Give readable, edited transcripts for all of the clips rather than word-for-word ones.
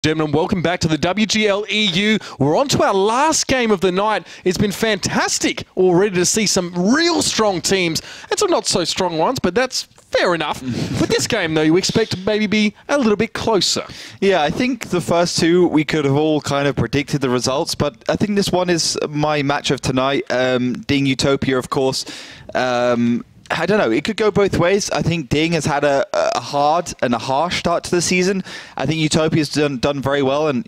Gentlemen, welcome back to the WGL EU. We're on to our last game of the night. It's been fantastic already to see some real strong teams and some not so strong ones, but that's fair enough. With this game, though, you expect to maybe be a little bit closer. Yeah, I think the first two, we could have all kind of predicted the results, but I think this one is my match of tonight. DiNG UTOPIA, of course. I don't know. It could go both ways. I think DiNG has had a hard and a harsh start to the season. I think UTOPIA's done very well, and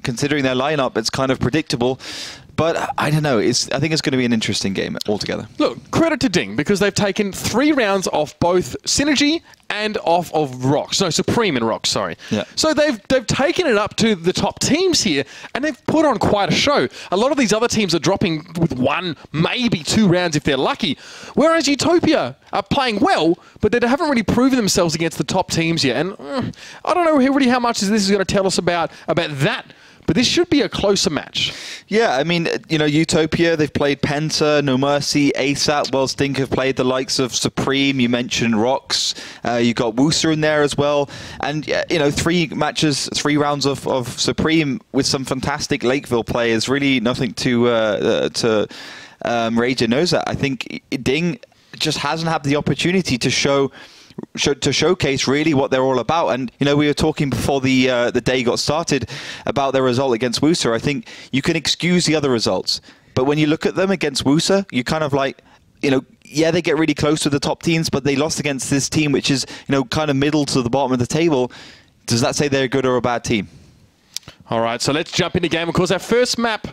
considering their lineup, it's kind of predictable. But I don't know. I think it's going to be an interesting game altogether. Look, credit to DiNG because they've taken 3 rounds off both Synergy and off of Rocks. No, Supreme and Rocks, sorry. Yeah. So they've taken it up to the top teams here, and they've put on quite a show. A lot of these other teams are dropping with 1, maybe 2 rounds if they're lucky, whereas UTOPIA are playing well, but they haven't really proven themselves against the top teams yet. And I don't know really how much this is going to tell us about that. But this should be a closer match. Yeah, I mean, UTOPIA, they've played Penta, No Mercy, ASAP, whilst DiNG have played the likes of Supreme, you mentioned Rocks, you got Wooster in there as well. And, 3 matches, 3 rounds of Supreme with some fantastic Lakeville play is really nothing to raise your nose at. I think DiNG just hasn't had the opportunity to showcase really what they're all about. And we were talking before the day got started about their result against Wooster. I think you can excuse the other results, but when you look at them against Wooster, you kind of like, yeah, they get really close to the top teams, but they lost against this team which is kind of middle to the bottom of the table. Does that say they're a good or a bad team? All right, so let's jump into game. Of course, our first map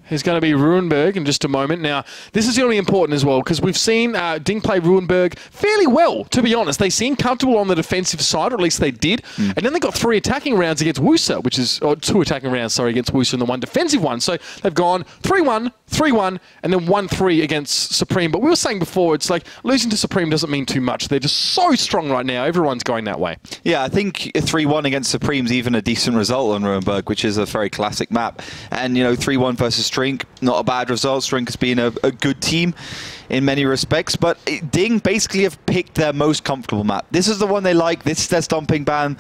is going to be Ruinberg in just a moment. Now, this is going to be important as well because we've seen DiNG play Ruinberg fairly well, to be honest. They seem comfortable on the defensive side, or at least they did. And then they got 3 attacking rounds against Wooster, or 2 attacking rounds, sorry, against Wooster and the 1 defensive one. So they've gone 3-1, 3-1, and then 1-3 against Supreme. But we were saying before, it's like losing to Supreme doesn't mean too much. They're just so strong right now. Everyone's going that way. Yeah, I think 3-1 against Supreme's even a decent result on Ruinberg, which is a very classic map. And, 3-1 versus Strink, not a bad result. Strink has been a good team in many respects, but DiNG basically have picked their most comfortable map. This is the one they like. This is their stomping ground.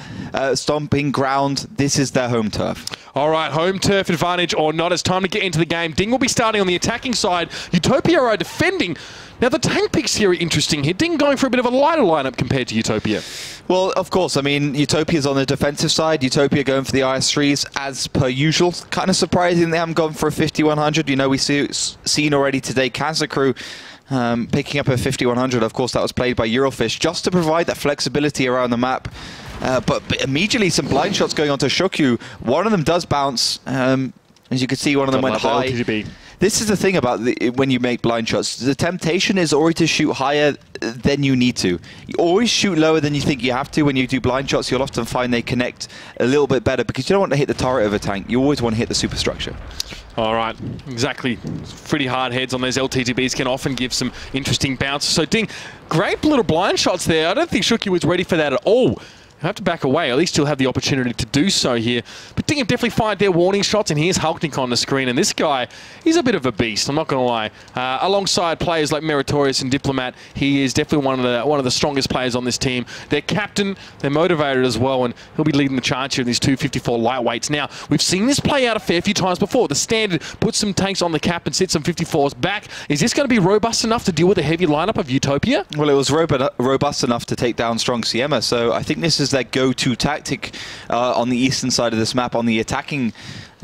This is their home turf. All right, home turf advantage or not, it's time to get into the game. DiNG will be starting on the attacking side. UTOPIA are defending. Now, the tank picks here are interesting here. DiNG going for a bit of a lighter lineup compared to UTOPIA. Well, of course. I mean, UTOPIA's on the defensive side. UTOPIA going for the IS3s as per usual. Kind of surprising they haven't gone for a 5100. We've seen already today Kazakru picking up a 5100. Of course, that was played by Eurofish just to provide that flexibility around the map. But immediately some blind shots going on to Shukyu. One of them does bounce. As you can see, one of them went high. This is the thing about when you make blind shots. The temptation is always to shoot higher than you need to. You always shoot lower than you think you have to. When you do blind shots, you'll often find they connect a little bit better because you don't want to hit the turret of a tank. You always want to hit the superstructure. All right, exactly. Pretty hard heads on those LTTBs can often give some interesting bounces. So DiNG, great little blind shots there. I don't think Shukyu was ready for that at all. Have to back away. At least he'll have the opportunity to do so here. But DiNG have definitely fired their warning shots, and here's Hulknik on the screen. And this guy, he's a bit of a beast, I'm not going to lie. Alongside players like Meritorious and Diplomat, he is definitely one of the strongest players on this team. They're captain, they're motivated as well, and he'll be leading the charge here in these 254 lightweights. Now, we've seen this play out a fair few times before. The standard puts some tanks on the cap and sits some 54s back. Is this going to be robust enough to deal with the heavy lineup of UTOPIA? Well, it was robust enough to take down strong Siema, so I think this is their go-to tactic on the eastern side of this map, on the attacking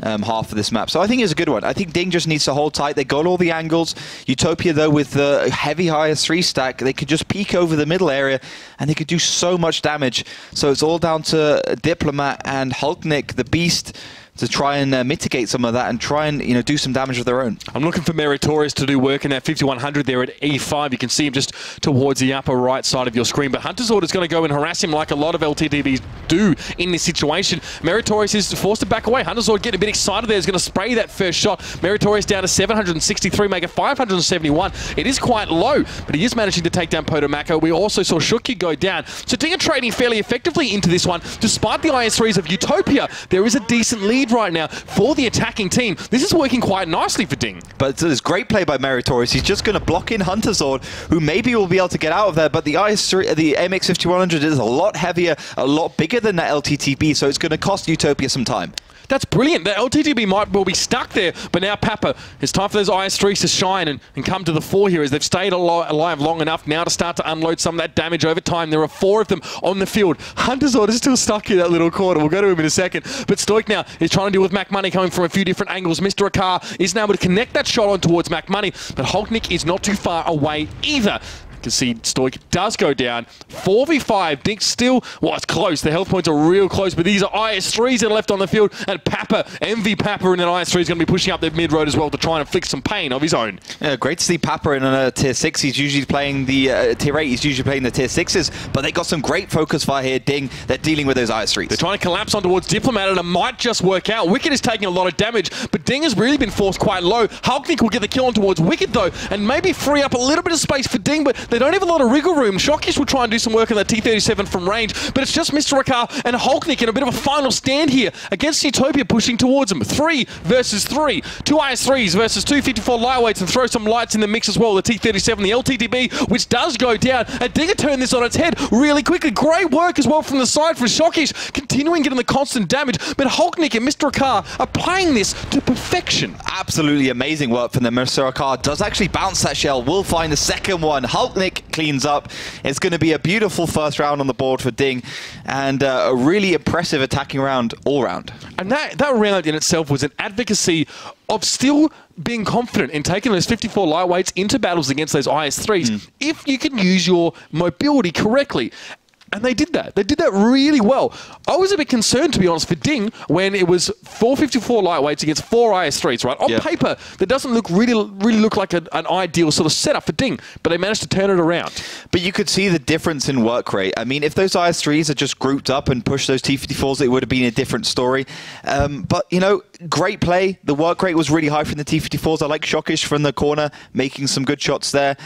half of this map. So I think it's a good one. I think DiNG just needs to hold tight. They got all the angles. UTOPIA, though, with the heavy IS3 stack, they could just peek over the middle area and they could do so much damage. So it's all down to Diplomat and Hulknik, the beast, to try and mitigate some of that and try and do some damage of their own. I'm looking for Meritorious to do work in that 5100 there at E5. You can see him just towards the upper right side of your screen. But Hunter's Order is going to go and harass him like a lot of LTTBs do in this situation. Meritorious is forced to back away. Hunter's Order getting a bit excited there. He's going to spray that first shot. Meritorious down to 763, make it 571. It is quite low, but he is managing to take down Potomako. We also saw Shukyu go down. So DiNG are trading fairly effectively into this one. Despite the IS3s of UTOPIA, there is a decent lead lead right now for the attacking team. This is working quite nicely for DiNG. But there's great play by Meritorious. He's just going to block in Hunterzord, who maybe will be able to get out of there, but the IS3, the MX5100 is a lot heavier, a lot bigger than that LTTB, so it's going to cost Utopia some time. That's brilliant. The LTTB might well be stuck there, but now Papa, it's time for those IS3s to shine and come to the fore here as they've stayed alive long enough now to start to unload some of that damage over time. There are 4 of them on the field. Hunterzord is still stuck in that little corner. We'll go to him in a second. But Stoic now is trying to deal with MacMoney coming from a few different angles. Mr. Akar isn't able to connect that shot on towards MacMoney, but Hulknik is not too far away either. You can see Stoic does go down. 4v5. DiNG still, well, it's close. The health points are real close, but these are IS3s that are left on the field, and Papa, MV Papa in an IS3 is going to be pushing up the mid road as well to try and inflict some pain of his own. Yeah, great to see Papa in a tier 6. He's usually playing the tier 8. He's usually playing the tier 6s, but they got some great focus fire here. DiNG, they're dealing with those IS3s. They're trying to collapse on towards Diplomat, and it might just work out. Wicked is taking a lot of damage, but DiNG has really been forced quite low. Hulknik will get the kill on towards Wicked, though, and maybe free up a little bit of space for DiNG, but they don't have a lot of wriggle room. Shockish will try and do some work on that T-37 from range, but it's just Mr. Akar and Hulknik in a bit of a final stand here against Utopia pushing towards him. 3 versus 3. 2 IS3s versus 254 lightweights, and throw some lights in the mix as well. The T-37, the LTTB, which does go down. And DiNG turn this on its head really quickly. Great work as well from the side for Shockish, continuing getting the constant damage, but Hulknik and Mr. Akar are playing this to perfection. Absolutely amazing work from them. Mr. Akar does actually bounce that shell. We'll find the second one. Hulknik cleans up. It's going to be a beautiful first round on the board for DiNG, and a really impressive attacking round all round. And that round in itself was an advocacy of still being confident in taking those 54 lightweights into battles against those IS3s if you can use your mobility correctly. And they did that. They did that really well. I was a bit concerned, to be honest, for DiNG when it was 454 lightweights against 4 IS3s, right? On paper, that doesn't really look like an ideal sort of setup for DiNG, but they managed to turn it around. But you could see the difference in work rate. I mean, if those IS3s had just grouped up and pushed those T-54s, it would have been a different story. But, you know, great play. The work rate was really high from the T-54s. I like Shockish from the corner, making some good shots there.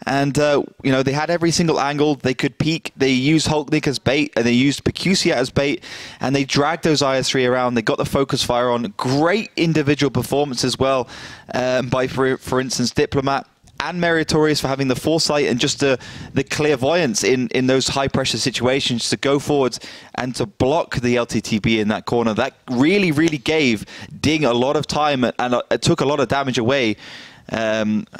And, you know, they had every single angle. They could peek. They used Hulknik as bait, and they used Pecusia as bait, and they dragged those IS3 around. They got the focus fire on. Great individual performance as well by, for instance, Diplomat and Meritorious for having the foresight and just the clairvoyance in those high-pressure situations to go forwards and to block the LTTB in that corner. That really, really gave DiNG a lot of time, and it took a lot of damage away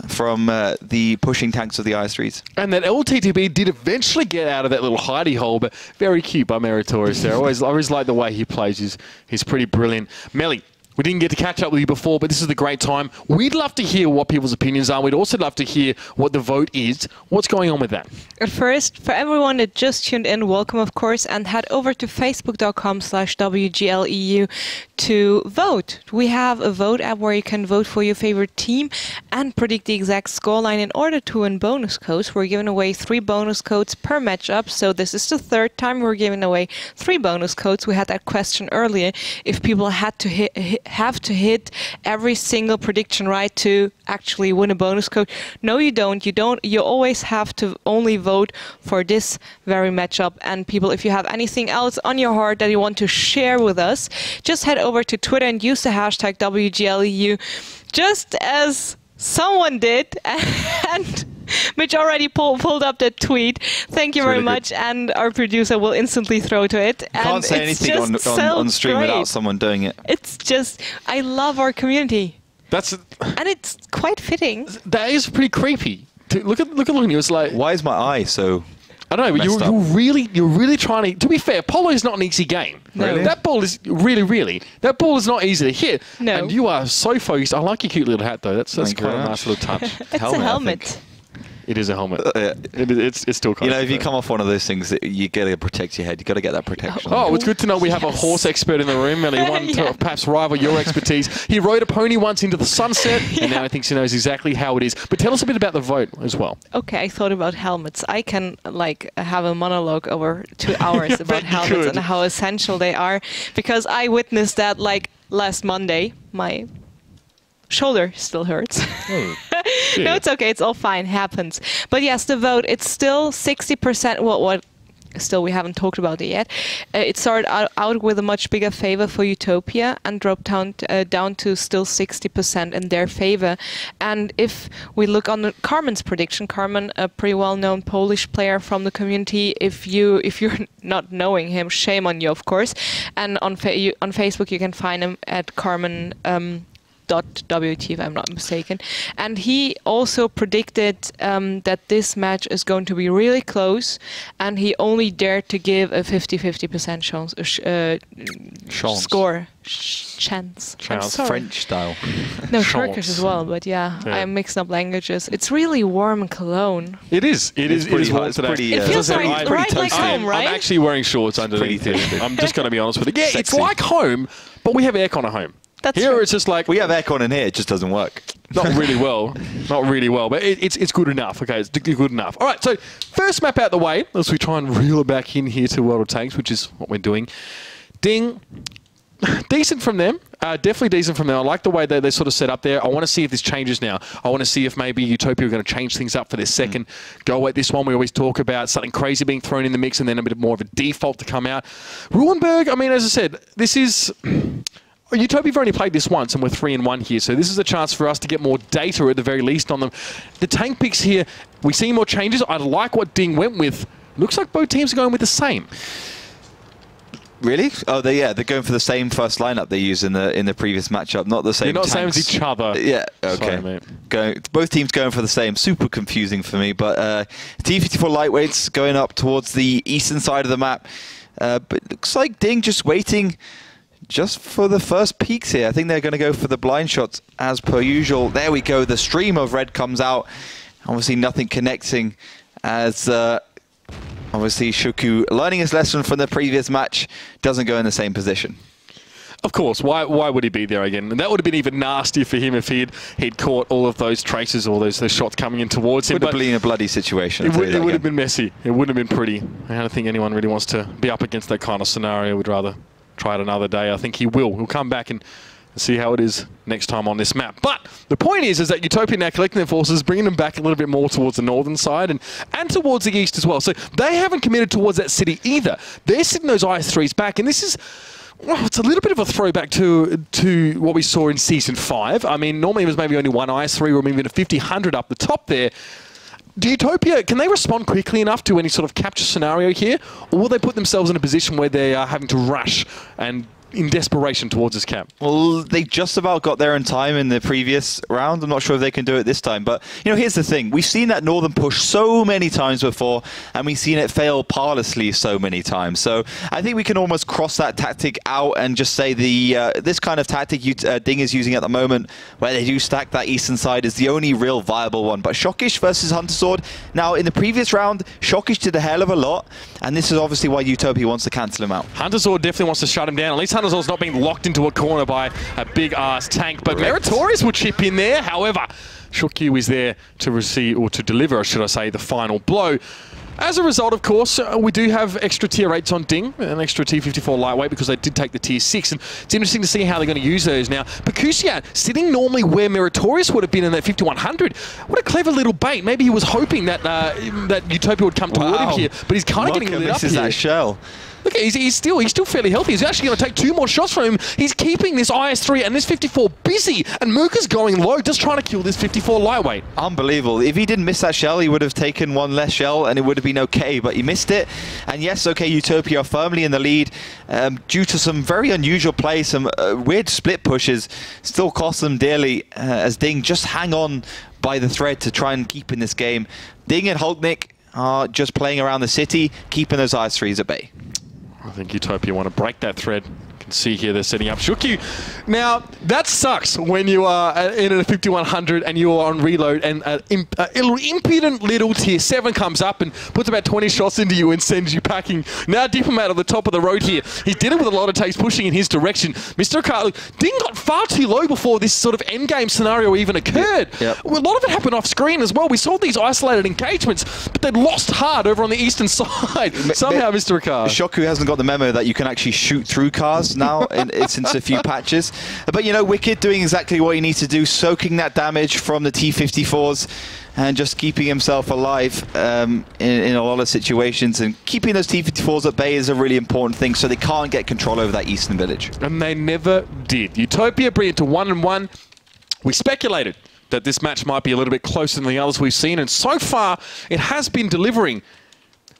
from the pushing tanks of the IS3s. And that LTTB did eventually get out of that little hidey hole, but very cute by Meritorious there. I always like the way he plays. He's pretty brilliant. Melly, we didn't get to catch up with you before, but this is the great time. We'd love to hear what people's opinions are. We'd also love to hear what the vote is. What's going on with that? At first, for everyone that just tuned in, welcome, of course, and head over to facebook.com/WGLEU to vote. We have a vote app where you can vote for your favorite team and predict the exact scoreline. In order to win bonus codes, we're giving away 3 bonus codes per matchup. So this is the 3rd time we're giving away 3 bonus codes. We had that question earlier, if people had to have to hit every single prediction right to actually win a bonus code. No, you don't. You always have to only vote for this very matchup. And people, if you have anything else on your heart that you want to share with us, just head over to Twitter and use the hashtag WGLEU, just as someone did, and Mitch already pulled up that tweet. Thank you very much, and our producer will instantly throw to it. You can't say anything on stream without someone doing it. It's just, I love our community. And it's quite fitting. That is pretty creepy. Look at looking. It was like, why is my eye so? I don't know, but you're really trying to be fair, Polo is not an easy game. No. Really? That ball is that ball is not easy to hit. No. And you are so focused. I like your cute little hat though. That's quite a nice little touch. It's a helmet. It is a helmet. It's still kind of... You know, if you come off one of those things, you got to protect your head. You got to get that protection. Oh, it's good to know we have a horse expert in the room, Melly. One to perhaps rival your expertise. He rode a pony once into the sunset, and now I think he knows exactly how it is. But tell us a bit about the vote as well. Okay, I thought about helmets. I can have a monologue over 2 hours about helmets and how essential they are, because I witnessed that last Monday. My shoulder still hurts. No, it's okay. It's all fine. Happens. But yes, the vote, it's still 60%. What still we haven't talked about it yet. It started out with a much bigger favor for Utopia and dropped down to still 60% in their favor. And if we look on Carmen's prediction, Carmen, a pretty well-known Polish player from the community, if you're not knowing him, shame on you, of course. And on Facebook you can find him at Carmen .wt, if I'm not mistaken. And he also predicted that this match is going to be really close, and he only dared to give a 50-50% chance. French style. No, Turkish as well, but yeah, I'm mixing up languages. It's really warm in Cologne. It is. It is warm today. It feels like home, right? I'm actually wearing shorts underneath it. I'm just going to be honest with you. Yeah, it's like home, but we have aircon at home. That's here true. It's just like we have aircon in here, it just doesn't work. Not really well, but it's good enough. Okay, it's good enough. All right, so first map out the way as we try and reel it back in here to World of Tanks, which is what we're doing. DiNG, decent from them. Definitely decent from them. I like the way they sort of set up there. I want to see if this changes now. I want to see if maybe Utopia are going to change things up for their second go at this one. We always talk about something crazy being thrown in the mix and then a bit more of a default to come out. Ruinberg, I mean, as I said, this is... Utopia have only played this once, and we're 3-1 here, so this is a chance for us to get more data at the very least on them. The tank picks here, we see more changes. I like what DiNG went with. Looks like both teams are going with the same. Really? Oh, they're going for the same first lineup they used in the previous matchup, not the same. They're not tanks. same as each other. Yeah. Okay. Sorry, both teams going for the same. Super confusing for me. But T54 lightweights going up towards the eastern side of the map. But it looks like DiNG just waiting. Just for the first peaks here. I think they're going to go for the blind shots as per usual. There we go. The stream of red comes out. Obviously nothing connecting as obviously Shuku, learning his lesson from the previous match, doesn't go in the same position. Of course. Why would he be there again? And that would have been even nastier for him if he'd caught all of those traces, all those shots coming in towards him. Would have been a bloody situation. It would have been messy. It wouldn't have been pretty. I don't think anyone really wants to be up against that kind of scenario. We'd rather try it another day. I think he will. He'll come back and see how it is next time on this map. But the point is that Utopia now collecting their forces, bringing them back a little bit more towards the northern side and towards the east as well. So they haven't committed towards that city either. They're sitting those IS-3s back, and this is... Well, it's a little bit of a throwback to what we saw in Season 5. I mean, normally it was maybe only one IS-3 or maybe a 50-100 up the top there. Do Utopia, can they respond quickly enough to any sort of capture scenario here? Or will they put themselves in a position where they are having to rush and in desperation towards this camp? Well, they just about got there in time in the previous round. I'm not sure if they can do it this time. But, you know, here's the thing. We've seen that northern push so many times before, and we've seen it fail parlously so many times. So I think we can almost cross that tactic out and just say this kind of tactic DiNG is using at the moment, where they do stack that eastern side, is the only real viable one. But Shockish versus Hunter Sword. Now, in the previous round, Shockish did a hell of a lot, and this is obviously why Utopia wants to cancel him out. Hunter Sword definitely wants to shut him down. At least Hunter Sword's not being locked into a corner by a big-ass tank, but Meritorious will chip in there. However, Shukyu is there to receive, or to deliver, should I say, the final blow. As a result, of course, we do have extra tier 8s on DiNG, an extra T54 lightweight, because they did take the tier 6, and it's interesting to see how they're going to use those now. Percusiat, sitting normally where Meritorious would have been in that 5100. What a clever little bait. Maybe he was hoping that that Utopia would come toward him here, but he's kind of getting lit up here. That shell. Look, he's still fairly healthy. He's actually going to take 2 more shots from him. He's keeping this IS-3 and this 54 busy, and Mooka's going low, just trying to kill this 54 lightweight. Unbelievable. If he didn't miss that shell, he would have taken 1 less shell, and it would have been okay, but he missed it. And yes, okay, Utopia are firmly in the lead due to some very unusual play, some weird split pushes, still cost them dearly as DiNG just hang on by the thread to try and keep in this game. DiNG and Hulknik are just playing around the city, keeping those IS-3s at bay. I think Utopia want to break that thread. You can see here they're setting up Shukyu. Now, that sucks when you are in a 5100 and you are on reload and an impudent little tier 7 comes up and puts about 20 shots into you and sends you packing. Now Diplomat on the top of the road here. He did it with a lot of takes pushing in his direction. Mr. Akar, DiNG got far too low before this sort of endgame scenario even occurred. Yep. Well, a lot of it happened off screen as well. We saw these isolated engagements, but they lost hard over on the eastern side. Somehow, Mr. Akar. Shoku hasn't got the memo that you can actually shoot through cars. times now since a few patches. But, you know, Wicked doing exactly what he needs to do, soaking that damage from the T-54s and just keeping himself alive in a lot of situations. And keeping those T-54s at bay is a really important thing, so they can't get control over that eastern village. And they never did. Utopia bring it to 1-1. We speculated that this match might be a little bit closer than the others we've seen, and so far it has been delivering.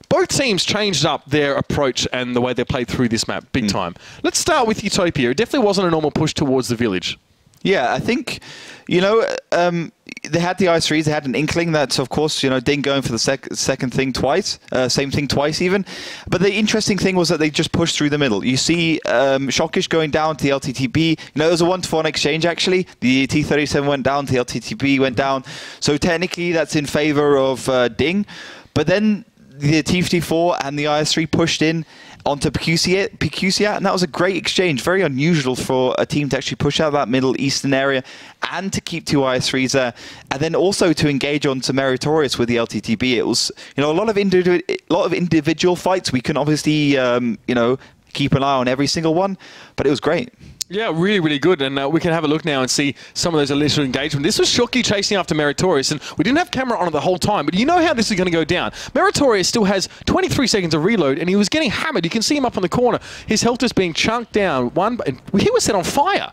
Both teams changed up their approach and the way they played through this map big time. Let's start with Utopia. It definitely wasn't a normal push towards the village. Yeah, I think, you know, they had the IS-3s, they had an inkling that, of course, you know, DiNG going for the second thing twice, same thing twice even. But the interesting thing was that they just pushed through the middle. You see Shockish going down to the LTTB. You know, there was a 1-to-1 exchange, actually. The T-37 went down, the LTTB went down. So technically, that's in favor of DiNG. But then the T-54 and the IS-3 pushed in onto Picusia, and that was a great exchange. Very unusual for a team to actually push out that Middle Eastern area and to keep two IS-3s there, and then also to engage onto Meritorious with the LTTB. It was, you know, a lot of individual fights. We can obviously, you know, keep an eye on every single one, but it was great. Yeah, really, really good. And we can have a look now and see some of those initial engagement. This was Shocky chasing after Meritorious, and we didn't have camera on it the whole time, but you know how this is going to go down. Meritorious still has 23 seconds of reload, and he was getting hammered. You can see him up on the corner. His health is being chunked down. And he was set on fire.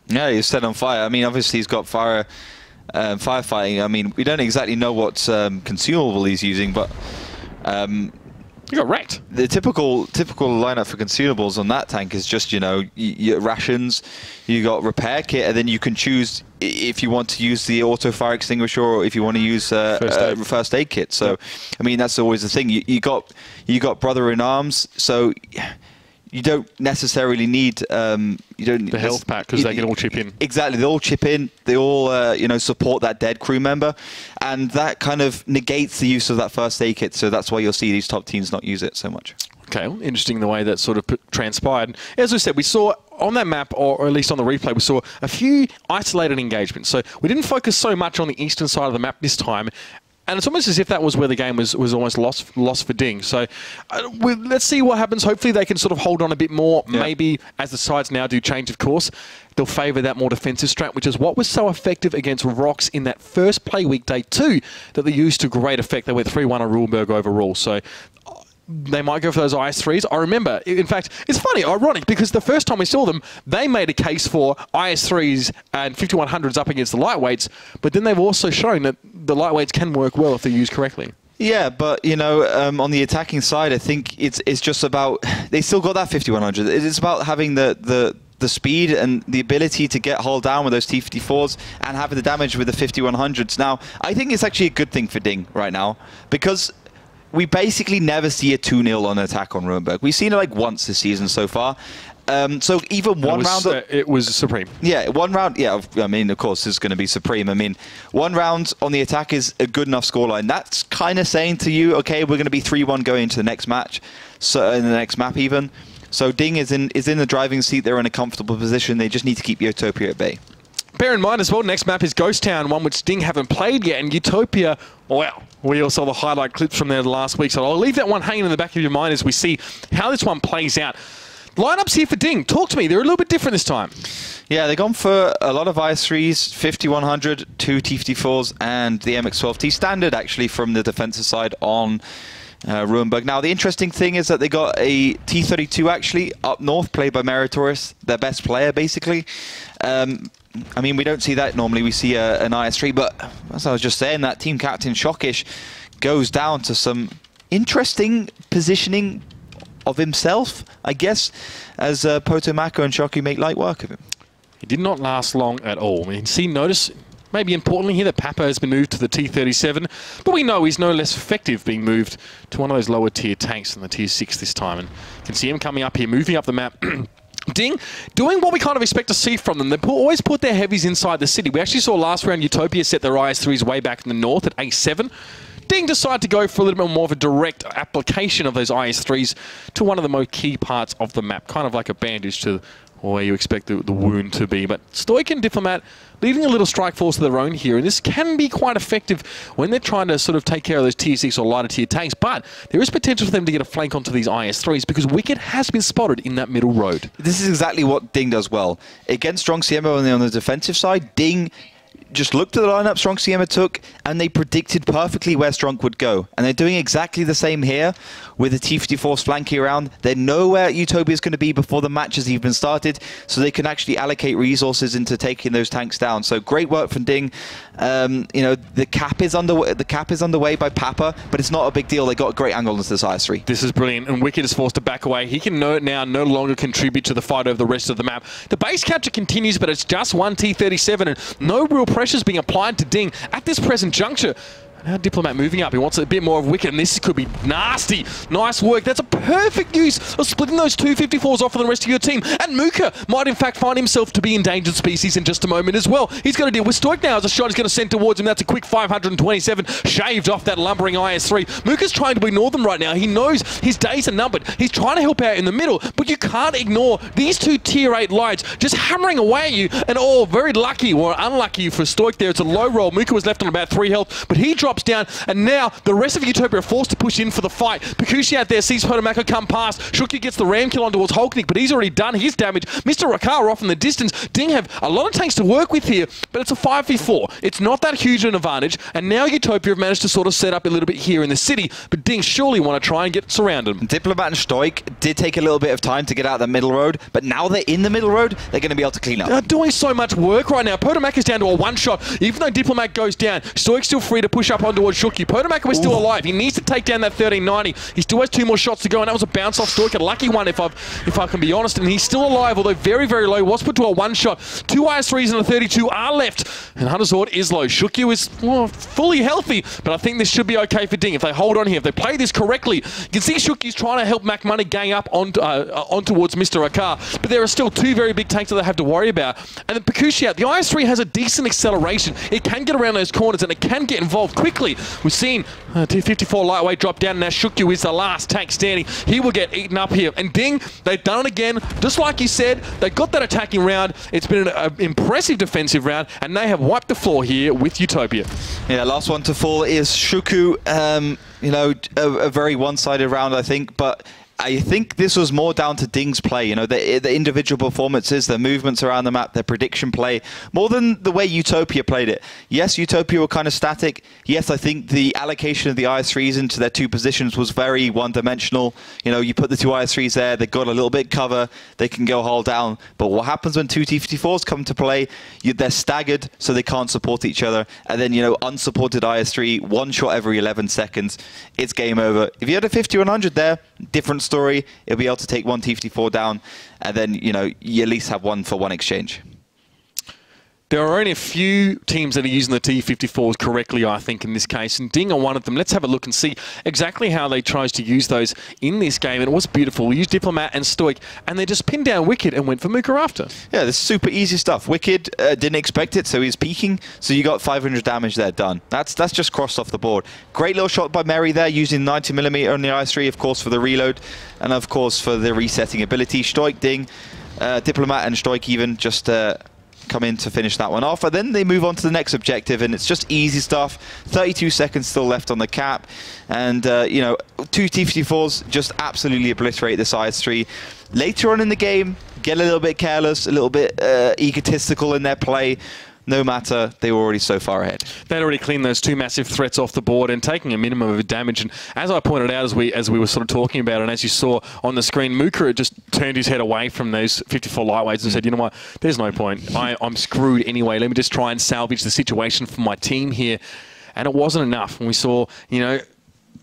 Yeah, he was set on fire. I mean, obviously he's got firefighting. I mean, we don't exactly know what consumable he's using, but... you got wrecked. The typical lineup for consumables on that tank is just, you know, your rations, you got repair kit, and then you can choose if you want to use the auto fire extinguisher or if you want to use first aid kit. So, I mean, that's always the thing. You got brother in arms, so you don't necessarily need the health pack because they can all chip in. Exactly, they all chip in. They all you know, support that dead crew member, and that kind of negates the use of that first aid kit. So that's why you'll see these top teams not use it so much. Okay, well, interesting the way that sort of transpired. As we said, we saw on that map, or at least on the replay, we saw a few isolated engagements. So we didn't focus so much on the eastern side of the map this time. And it's almost as if that was where the game was almost lost for DiNG. So let's see what happens. Hopefully they can sort of hold on a bit more. Yeah. Maybe as the sides now do change, of course, they'll favour that more defensive strat, which is what was so effective against Rox in that first play week day 2 that they used to great effect. They went 3-1 on Ruinberg overall. So they might go for those IS-3s. I remember, in fact, it's funny, ironic, because the first time we saw them, they made a case for IS-3s and 5100s up against the lightweights, but then they've also shown that the lightweights can work well if they're used correctly. Yeah, but, you know, on the attacking side, I think it's just about, they still got that 5100. It's about having the speed and the ability to get hull down with those T-54s and having the damage with the 5100s. Now, I think it's actually a good thing for DiNG right now, because we basically never see a 2-0 on attack on Ruinberg. We've seen it like once this season so far. So even one round... it was Supreme. Yeah, one round... Yeah, I mean, of course, it's going to be Supreme. I mean, one round on the attack is a good enough scoreline. That's kind of saying to you, okay, we're going to be 3-1 going into the next match, so in the next map even. So DiNG is in the driving seat. They're in a comfortable position. They just need to keep Utopia at bay. Bear in mind as well, next map is Ghost Town, one which DiNG haven't played yet, and Utopia, well, we all saw the highlight clips from there last week, so I'll leave that one hanging in the back of your mind as we see how this one plays out. Lineups here for DiNG, talk to me, they're a little bit different this time. Yeah, they've gone for a lot of IS-3s, 5100, 2 T-54s, and the MX-12T standard, actually, from the defensive side on Ruinberg. Now, the interesting thing is that they got a T-32, actually, up north, played by Meritorious, their best player, basically. I mean, we don't see that normally. We see an IS-3, but as I was just saying, that team captain Shockish goes down to some interesting positioning of himself, I guess, as Potomako and Shocky make light work of him. He did not last long at all. I mean, notice, maybe importantly here, that Papa has been moved to the T-37, but we know he's no less effective being moved to one of those lower tier tanks than the Tier 6 this time. And you can see him coming up here, moving up the map. DiNG doing what we kind of expect to see from them. They always put their heavies inside the city. We actually saw last round Utopia set their IS-3s way back in the north at A7. DiNG decided to go for a little bit more of a direct application of those IS-3s to one of the most key parts of the map, kind of like a bandage to or where you expect the wound to be. But Stoic and Diplomat leaving a little strike force of their own here, and this can be quite effective when they're trying to sort of take care of those tier 6 or lighter tier tanks, but there is potential for them to get a flank onto these IS-3s because Wicked has been spotted in that middle road. This is exactly what DiNG does well. Against Strong Siema on the defensive side, DiNG just looked at the lineup Strong Siema took, and they predicted perfectly where Strong would go. And they're doing exactly the same here with the T-54s flanking around. They know where Utopia is going to be before the match has even started, so they can actually allocate resources into taking those tanks down. So great work from DiNG. You know, the cap is underway by Papa, but it's not a big deal. They got a great angle into this IS-3. This is brilliant, and Wicked is forced to back away. He can now no longer contribute to the fight over the rest of the map. The base capture continues, but it's just one T-37, and no real pressure is being applied to DiNG at this present juncture. Now Diplomat moving up. He wants a bit more of Wicked, and this could be nasty. Nice work. That's a perfect use of splitting those 254s off from the rest of your team. And Mooka might in fact find himself to be endangered species in just a moment as well. He's going to deal with Stoic now as a shot is going to send towards him. That's a quick 527 shaved off that lumbering IS-3. Mooka's trying to ignore them right now. He knows his days are numbered. He's trying to help out in the middle, but you can't ignore these two tier 8 lights just hammering away at you. And oh, very lucky or unlucky for Stoic there. It's a low roll. Mooka was left on about 3 health, but he drops down, and now the rest of Utopia are forced to push in for the fight. Pikushi out there sees Potomako come past. Shuki gets the ram kill on towards Hulknik, but he's already done his damage. Mr. Rakar off in the distance. DiNG have a lot of tanks to work with here, but it's a 5v4. It's not that huge an advantage, and now Utopia have managed to sort of set up a little bit here in the city, but DiNG surely want to try and get surrounded. Diplomat and Stoic did take a little bit of time to get out of the middle road, but now they're in the middle road, they're going to be able to clean up. They're doing so much work right now. Potomako is down to a one-shot. Even though Diplomat goes down, Stoic's still free to push up on towards Shuki. Potomako is still alive. He needs to take down that 1390. He still has 2 more shots to go, and that was a bounce off Stoic. A lucky one, if I can be honest. And he's still alive, although very, very low. Was put to a one-shot. 2 IS-3s and a 32 are left. And Hunter's Horde is low. Shukyu is fully healthy, but I think this should be okay for DiNG if they hold on here. If they play this correctly, you can see Shukyu's trying to help Mac Money gang up on towards Mr. Akar, but there are still 2 very big tanks that they have to worry about. And then Pikushi out. The IS-3 has a decent acceleration. It can get around those corners, and it can get involved quickly. We've seen T-54 lightweight drop down, and now Shukyu is the last tank standing. He will get eaten up here. And DiNG, they've done it again. Just like you said, they got that attacking round. It's been an impressive defensive round, and they have wiped the floor here with Utopia. Yeah, last one to fall is Shuku. You know, a very one-sided round, I think, but I think this was more down to DiNG's play, you know, the individual performances, their movements around the map, their prediction play, more than the way Utopia played it. Yes, Utopia were kind of static. Yes, I think the allocation of the IS-3s into their 2 positions was very one-dimensional. You know, you put the 2 IS-3s there, they got a little bit cover, they can go hull down. But what happens when 2 T-54s come to play? They're staggered, so they can't support each other. And then, you know, unsupported IS-3, 1 shot every 11 seconds, it's game over. If you had a 50-100 there, different story. It'll be able to take 1 T-54 down, and then, you know, you at least have 1-for-1 exchange. There are only a few teams that are using the T-54s correctly, I think, in this case, and DiNG are one of them. Let's have a look and see exactly how they chose to use those in this game. And it was beautiful. We used Diplomat and Stoic, and they just pinned down Wicked and went for Mooka after. Yeah, this is super easy stuff. Wicked didn't expect it, so he's peeking, so you got 500 damage there done. That's just crossed off the board. Great little shot by Mary there, using 90mm on the IS-3, of course, for the reload, and of course for the resetting ability. Stoic, DiNG, Diplomat and Stoic even just come in to finish that one off, and then they move on to the next objective, and it's just easy stuff. 32 seconds still left on the cap, and you know, 2 T-54s just absolutely obliterate this IS-3. Later on in the game, get a little bit careless, a little bit egotistical in their play. No matter, they were already so far ahead. They'd already cleaned those 2 massive threats off the board and taking a minimum of damage. And as I pointed out, as we were sort of talking about, and as you saw on the screen, Mooka just turned his head away from those 54 lightweights and said, you know what, there's no point. I'm screwed anyway. Let me just try and salvage the situation for my team here. And it wasn't enough. And we saw, you know,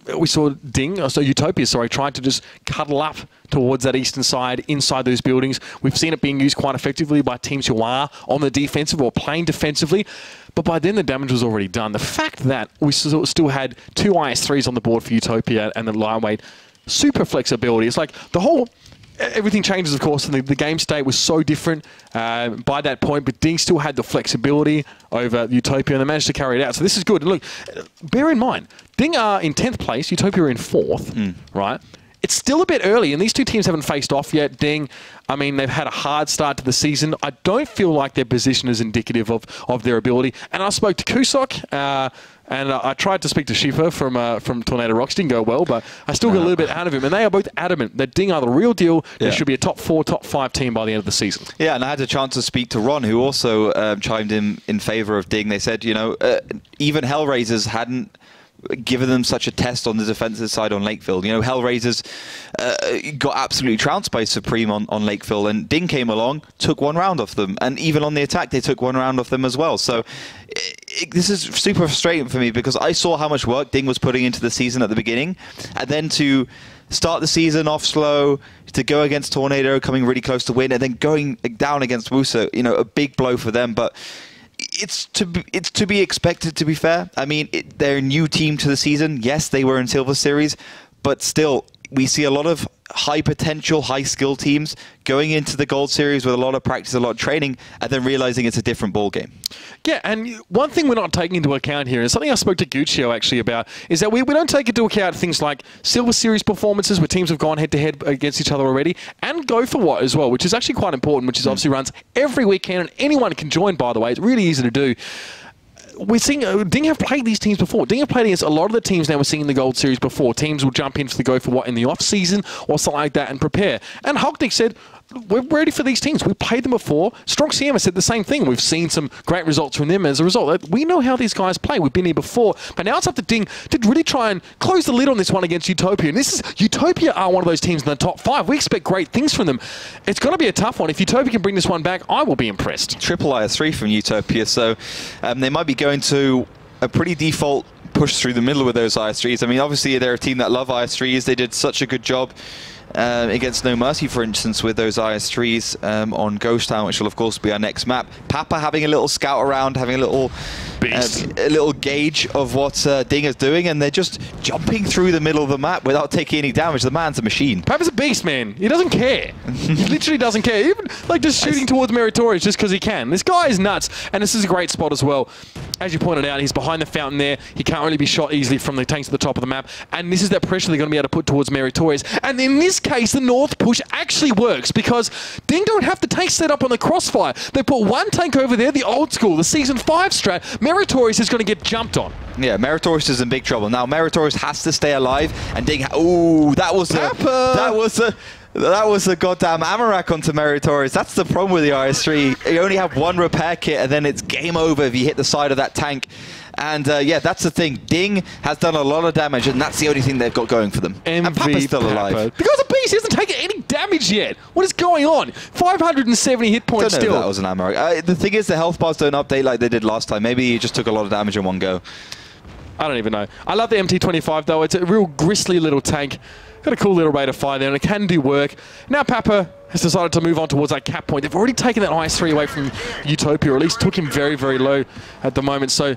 Utopia, sorry, tried to just cuddle up towards that eastern side, inside those buildings. We've seen it being used quite effectively by teams who are on the defensive or playing defensively, but by then the damage was already done. The fact that we still had 2 IS-3s on the board for Utopia and the lightweight, super flexibility. It's like the whole... Everything changes, of course, and the game state was so different by that point, but DiNG still had the flexibility over Utopia, and they managed to carry it out. So this is good. And look, bear in mind, DiNG are in 10th place, Utopia are in 4th, right? it's still a bit early, and these two teams haven't faced off yet. DiNG, I mean, they've had a hard start to the season. I don't feel like their position is indicative of their ability. And I spoke to Kusok, and I tried to speak to Schiffer from Tornado Rocks. Didn't go well, but I still got a little bit out of him. And they are both adamant that DiNG are the real deal. They should be a top 4, top 5 team by the end of the season. Yeah, and I had a chance to speak to Ron, who also chimed in favor of DiNG. They said, you know, even Hellraisers hadn't given them such a test on the defensive side on Lakeville. You know, Hellraisers got absolutely trounced by Supreme on Lakeville, and DiNG came along, took 1 round off them, and even on the attack they took 1 round off them as well. So this is super frustrating for me, because I saw how much work DiNG was putting into the season at the beginning, and then to start the season off slow, to go against Tornado, coming really close to win, and then going down against Wusa, you know, a big blow for them. But it's to be expected, to be fair. I mean, they're a new team to the season. Yes, they were in Silver Series, but still, we see a lot of high potential, high skill teams going into the Gold Series with a lot of practice, a lot of training, and then realizing it's a different ball game. Yeah, and one thing we're not taking into account here, and something I spoke to Guccio actually about, is that we don't take into account things like Silver Series performances where teams have gone head-to-head against each other already, and Go For What as well, which is actually quite important, which is obviously runs every weekend, and anyone can join, by the way. It's really easy to do. We're seeing DiNG have played these teams before. DiNG have played against a lot of the teams now we're seeing in the Gold Series before. Teams will jump in for the Go For What in the off-season or something like that and prepare. And Hulknick said, we're ready for these teams. We've played them before. Strong CM said the same thing. We've seen some great results from them as a result. We know how these guys play. We've been here before. But now it's up to DiNG to really try and close the lid on this one against UTOPIA. And UTOPIA are one of those teams in the top 5. We expect great things from them. It's going to be a tough one. If UTOPIA can bring this one back, I will be impressed. Triple IS3 from UTOPIA. So they might be going to a pretty default push through the middle with those IS3s. I mean, obviously, they're a team that love IS3s. They did such a good job against No Mercy, for instance, with those IS3s on Ghost Town, which will, of course, be our next map. Papa having a little scout around, having a little gauge of what DiNG is doing, and they're just jumping through the middle of the map without taking any damage. The man's a machine. Papa's a beast, man. He doesn't care. He literally doesn't care. Even like just shooting towards Meritorious just because he can. This guy is nuts, and this is a great spot as well. As you pointed out, he's behind the fountain there. He can't really be shot easily from the tanks at the top of the map, and this is that pressure they're going to be able to put towards Meritorious. And in this case, the North push actually works, because DiNG don't have the tanks set up on the crossfire. They put 1 tank over there, the old school, the Season 5 strat. Meritorious is going to get jumped on. Yeah, Meritorious is in big trouble. Now, Meritorious has to stay alive, and DiNG... Ooh, that was a goddamn Amarak onto Meritorious. That's the problem with the IS3. You only have 1 repair kit, and then it's game over if you hit the side of that tank. And yeah, that's the thing. DiNG has done a lot of damage, and that's the only thing they've got going for them. And Papa's still alive. The guy's a beast. He hasn't taken any damage yet. What is going on? 570 hit points still. Don't know if that was an Amarak. The thing is, the health bars don't update like they did last time. Maybe he just took a lot of damage in one go. I don't even know. I love the MT25, though. It's a real gristly little tank. Got a cool little rate of fire there, and it can do work. Now Papa has decided to move on towards that cap point. They've already taken that IS3 away from UTOPIA, or at least took him very, very low at the moment. So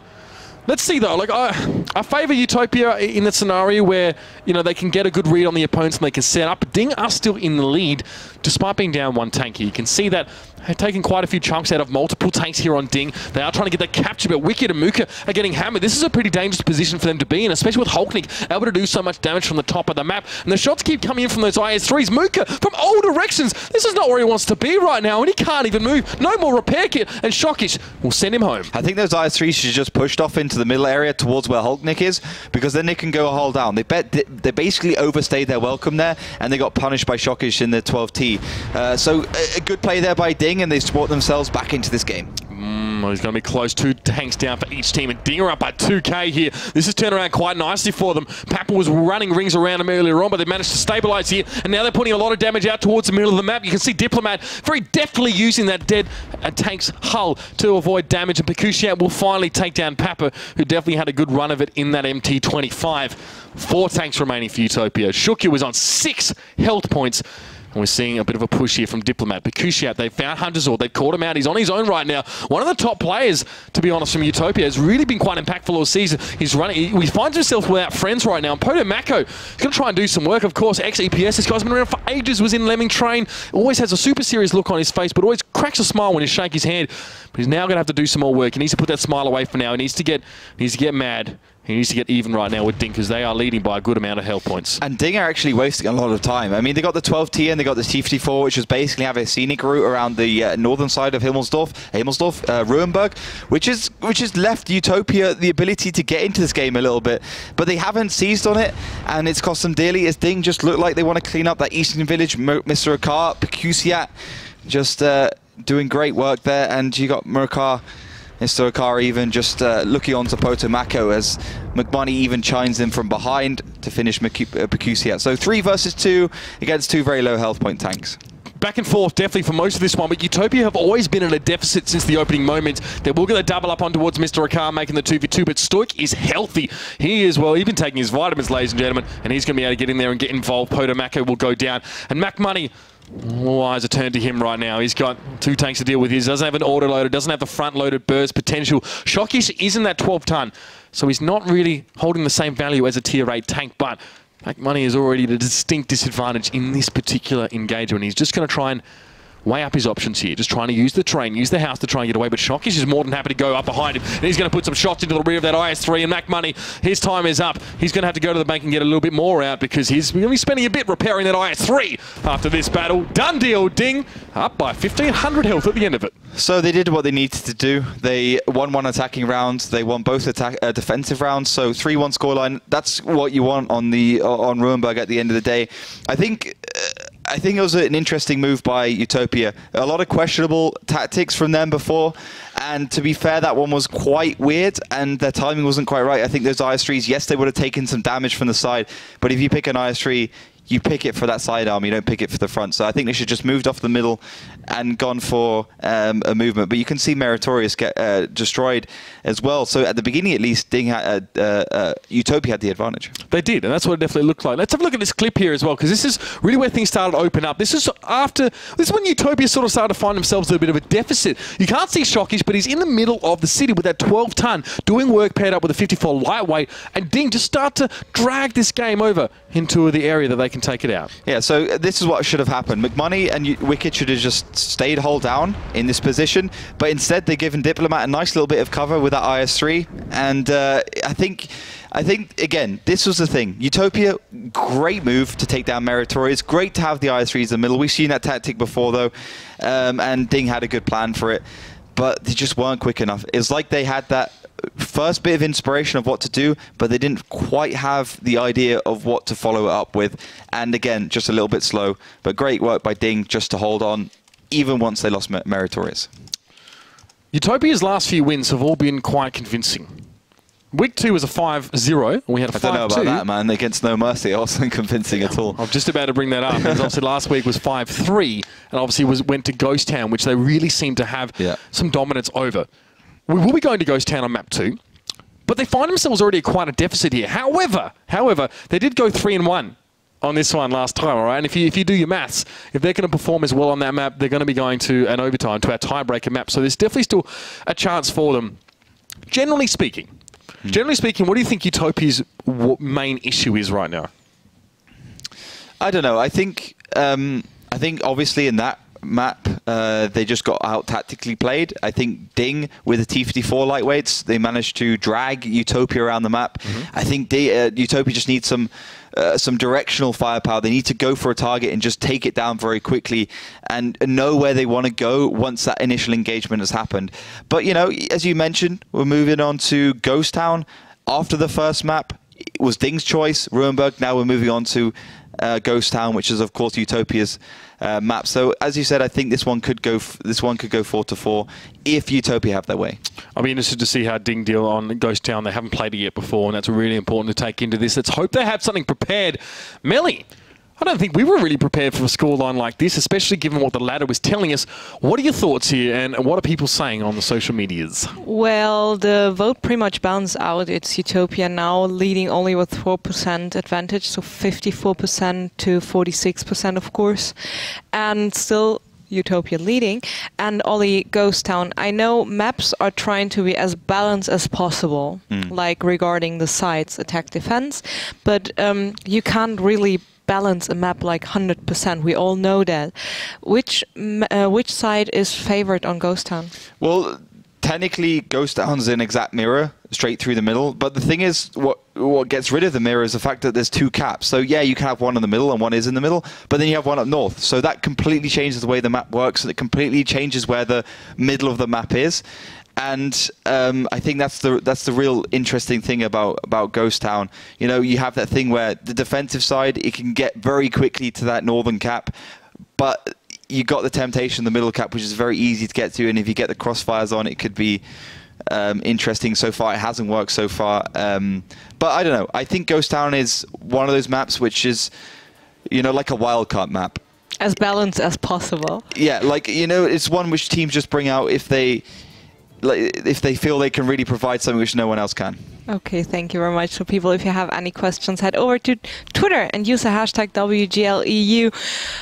let's see, though. Like I favour UTOPIA in the scenario where, you know, they can get a good read on the opponents and they can set up. DiNG are still in the lead, despite being down 1 tank here. You can see that they're taking quite a few chunks out of multiple tanks here on DiNG. They are trying to get that capture, but Wicked and Mooka are getting hammered. This is a pretty dangerous position for them to be in, especially with Hulknick able to do so much damage from the top of the map. And the shots keep coming in from those IS3s. Mooka from all directions. This is not where he wants to be right now, and he can't even move. No more repair kit, and Shockish will send him home. I think those IS3s should just pushed off into the middle area towards where Hulknick is, because then they can go a hole down. They basically overstayed their welcome there, and they got punished by Shockish in the 12T. So a good play there by DiNG, and they support themselves back into this game. He's going to be close. 2 tanks down for each team, and DiNG are up by 2k here. This has turned around quite nicely for them. Papa was running rings around him earlier on, but they managed to stabilize here, and now they're putting a lot of damage out towards the middle of the map. You can see Diplomat very deftly using that dead tank's hull to avoid damage, and Pekusiat will finally take down Papa, who definitely had a good run of it in that MT25. 4 tanks remaining for UTOPIA. Shukyu was on 6 health points. And we're seeing a bit of a push here from Diplomat. Pekusiat, they've found Hunterzord. They've caught him out. He's on his own right now. One of the top players, to be honest, from UTOPIA. Has really been quite impactful all season. He's running. He finds himself without friends right now. And Poto Mako is going to try and do some work. Of course, ex-EPS. This guy's been around for ages. Was in Lemming Train. Always has a super serious look on his face, but always cracks a smile when you shake his hand. But he's now going to have to do some more work. He needs to put that smile away for now. He needs to get mad. He needs to get even right now with DiNG because they are leading by a good amount of health points. And DiNG are actually wasting a lot of time. I mean, they got the 12T and they got the T54, which is basically have a scenic route around the northern side of Ruinberg, which has left Utopia the ability to get into this game a little bit. But they haven't seized on it, and it's cost them dearly as DiNG just look like they want to clean up that eastern village. Mr. Akar, Pekusiat, just doing great work there, and you got Murakar. Mr. Akar even just looking on to Potomako as McMoney even chimes in from behind to finish Pekusiat. So 3 versus 2 against 2 very low health point tanks. Back and forth, definitely for most of this one, but Utopia have always been at a deficit since the opening moment. They will get a double up on towards Mr. Akar, making the 2v2, but Stoik is healthy. He is, well, even taking his vitamins, ladies and gentlemen, and he's going to be able to get in there and get involved. Potomako will go down, and McMoney, all eyes are turned to him right now. He's got 2 tanks to deal with. He doesn't have an auto-loader, doesn't have the front-loaded burst potential. Shokish isn't that 12-ton, so he's not really holding the same value as a tier 8 tank, but McMoney is already at a distinct disadvantage in this particular engagement. He's just going to try and weigh up his options here, just trying to use the train, use the house to try and get away, but Shokish is more than happy to go up behind him, and he's going to put some shots into the rear of that IS-3, and McMoney, his time is up. He's going to have to go to the bank and get a little bit more out because he's going to be spending a bit repairing that IS-3 after this battle. Done deal, DiNG, up by 1,500 health at the end of it. So they did what they needed to do. They won 1 attacking round, they won both defensive rounds, so 3-1 scoreline. That's what you want on Ruinberg at the end of the day. I think it was an interesting move by Utopia. A lot of questionable tactics from them before, and to be fair, that one was quite weird, and their timing wasn't quite right. I think those IS-3s, yes, they would have taken some damage from the side, but if you pick an IS-3, you pick it for that sidearm, you don't pick it for the front. So I think they should just moved off the middle and gone for a movement. But you can see Meritorious get destroyed as well. So at the beginning, at least, DiNG had, Utopia had the advantage. They did, and that's what it definitely looked like. Let's have a look at this clip here as well, because this is really where things started to open up. This is when Utopia sort of started to find themselves in a bit of a deficit. You can't see Shokish, but he's in the middle of the city with that 12-ton, doing work paired up with a 54 lightweight, and DiNG just start to drag this game over into the area that they can take it out. Yeah, so this is what should have happened. McMoney and Wicked should have just stayed hold down in this position, but instead they've given Diplomat a nice little bit of cover with that IS-3, and I think again, this was the thing. Utopia, great move to take down Meritorious. Great to have the IS-3s in the middle. We've seen that tactic before though, and DiNG had a good plan for it, but they just weren't quick enough. It's like they had that first bit of inspiration of what to do, but they didn't quite have the idea of what to follow it up with. And again, just a little bit slow, but great work by DiNG just to hold on, even once they lost Meritorious. Utopia's last few wins have all been quite convincing. Week 2 was a 5-0, and we had a 5-2. I don't know about that, man. Against No Mercy, it wasn't convincing at all. I'm just about to bring that up. Because obviously last week was 5-3, and obviously went to Ghost Town, which they really seemed to have some dominance over. We will be going to Ghost Town on map 2, but they find themselves already at quite a deficit here. However, they did go 3-1 on this one last time, all right? And if you do your maths, if they're going to perform as well on that map, they're going to be going to an overtime, to our tiebreaker map. So there's definitely still a chance for them. Generally speaking, what do you think Utopia's main issue is right now? I don't know. I think obviously in that map, they just got out tactically played. I think DiNG with the T54 lightweights, they managed to drag Utopia around the map. I think Utopia just needs some directional firepower. They need to go for a target and just take it down very quickly and know where they want to go once that initial engagement has happened. But you know, as you mentioned, we're moving on to Ghost Town. After the first map, it was DiNG's choice, Ruinberg. Now we're moving on to Ghost Town, which is of course Utopia's map. So as you said, I think this one could go 4-4 if Utopia have their way. I'll be interested to see how DiNG deal on Ghost Town. They haven't played it yet before, and that's really important to take into this. Let's hope they have something prepared. Melly, I don't think we were really prepared for a scoreline like this, especially given what the ladder was telling us. What are your thoughts here, and what are people saying on the social medias? Well, the vote pretty much balanced out. It's Utopia now leading only with 4% advantage, so 54% to 46%, of course. And still Utopia leading. And Ollie, Ghost Town. I know maps are trying to be as balanced as possible, like regarding the sides, attack, defense, but you can't really balance a map like 100%. We all know that. Which side is favored on Ghost Town? Well, technically, Ghost Town's an exact mirror straight through the middle. But the thing is, what gets rid of the mirror is the fact that there's 2 caps. So yeah, you can have one in the middle and one is in the middle, but then you have one up north. So that completely changes the way the map works, and it completely changes where the middle of the map is. And I think that's the real interesting thing about Ghost Town. You know, you have that thing where the defensive side, it can get very quickly to that northern cap, but you got the temptation, the middle cap, which is very easy to get to, and if you get the crossfires on, it could be interesting. So far, it hasn't worked so far. But I don't know. I think Ghost Town is one of those maps which is, you know, like a wildcard map. As balanced as possible. Yeah, like, you know, it's one which teams just bring out if they feel they can really provide something which no one else can. Okay, thank you very much. So people, if you have any questions, head over to Twitter and use the hashtag WGLEU,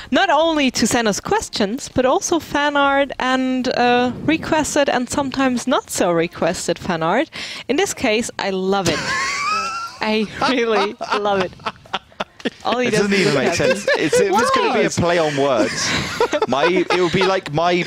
not only to send us questions, but also fan art and requested and sometimes not so requested fan art. In this case, I love it. I really love it. It doesn't even make sense. It was going to be a play on words. It would be like my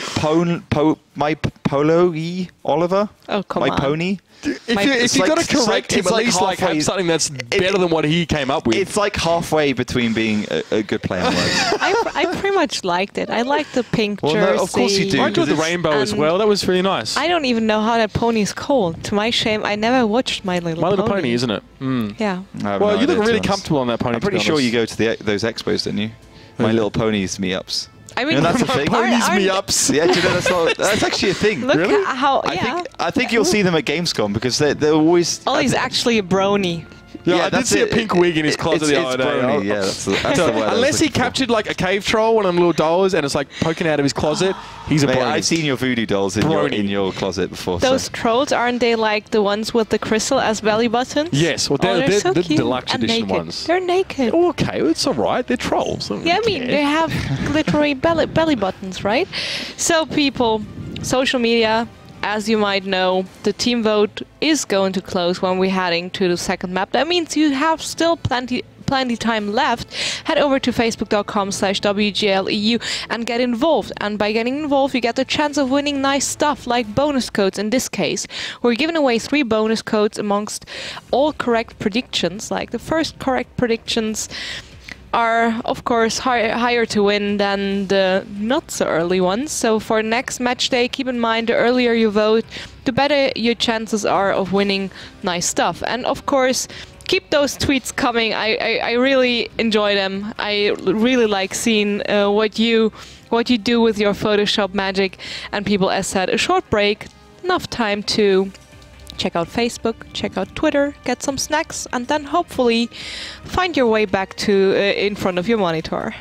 polo-y Oliver. Oh, come on. My pony. If you've got to correct him, at least like have something that's better than what he came up with. It's like halfway between being a good play on words. I pretty much liked it. I liked the pink jersey. No, of course you do. I enjoyed the rainbow as well. That was really nice. I don't even know how that pony is called. To my shame, I never watched My Little Pony. My Little Pony, isn't it? Mm. Yeah. Well, you look really comfortable on that pony. I'm pretty sure you go to those expos, didn't you? My Little Ponies meetups. I mean, you know, that's a thing. Ponies meetups. Yeah, do you know, that's actually a thing. Look really? how. I think you'll see them at Gamescom because they're always. Oh, he's actually a brony. Yeah, I did see a pink wig in his closet the other day. Yeah, that's the word. Unless he captured like a cave troll, one of them little dolls, and it's like poking out of his closet, he's a brony. I've seen your voodoo dolls in your closet before. Those trolls, aren't they like the ones with the crystal as belly buttons? Yes, well, they're so the cute deluxe and edition naked. ones. They're naked. Oh, okay, it's all right. They're trolls. Yeah, I mean, they have glittery belly buttons, right? So, people, social media. As you might know, the team vote is going to close when we're heading to the second map. That means you have still plenty time left. Head over to facebook.com/WGLEU and get involved. And by getting involved, you get the chance of winning nice stuff like bonus codes. In this case, we're giving away 3 bonus codes amongst all correct predictions. Like the first correct predictions are, of course, higher to win than the not so early ones. So for next match day, keep in mind the earlier you vote, the better your chances are of winning nice stuff. And of course, keep those tweets coming. I really enjoy them. I really like seeing what you do with your Photoshop magic. And people, as said, a short break, enough time to check out Facebook, check out Twitter, get some snacks, and then hopefully find your way back to in front of your monitor.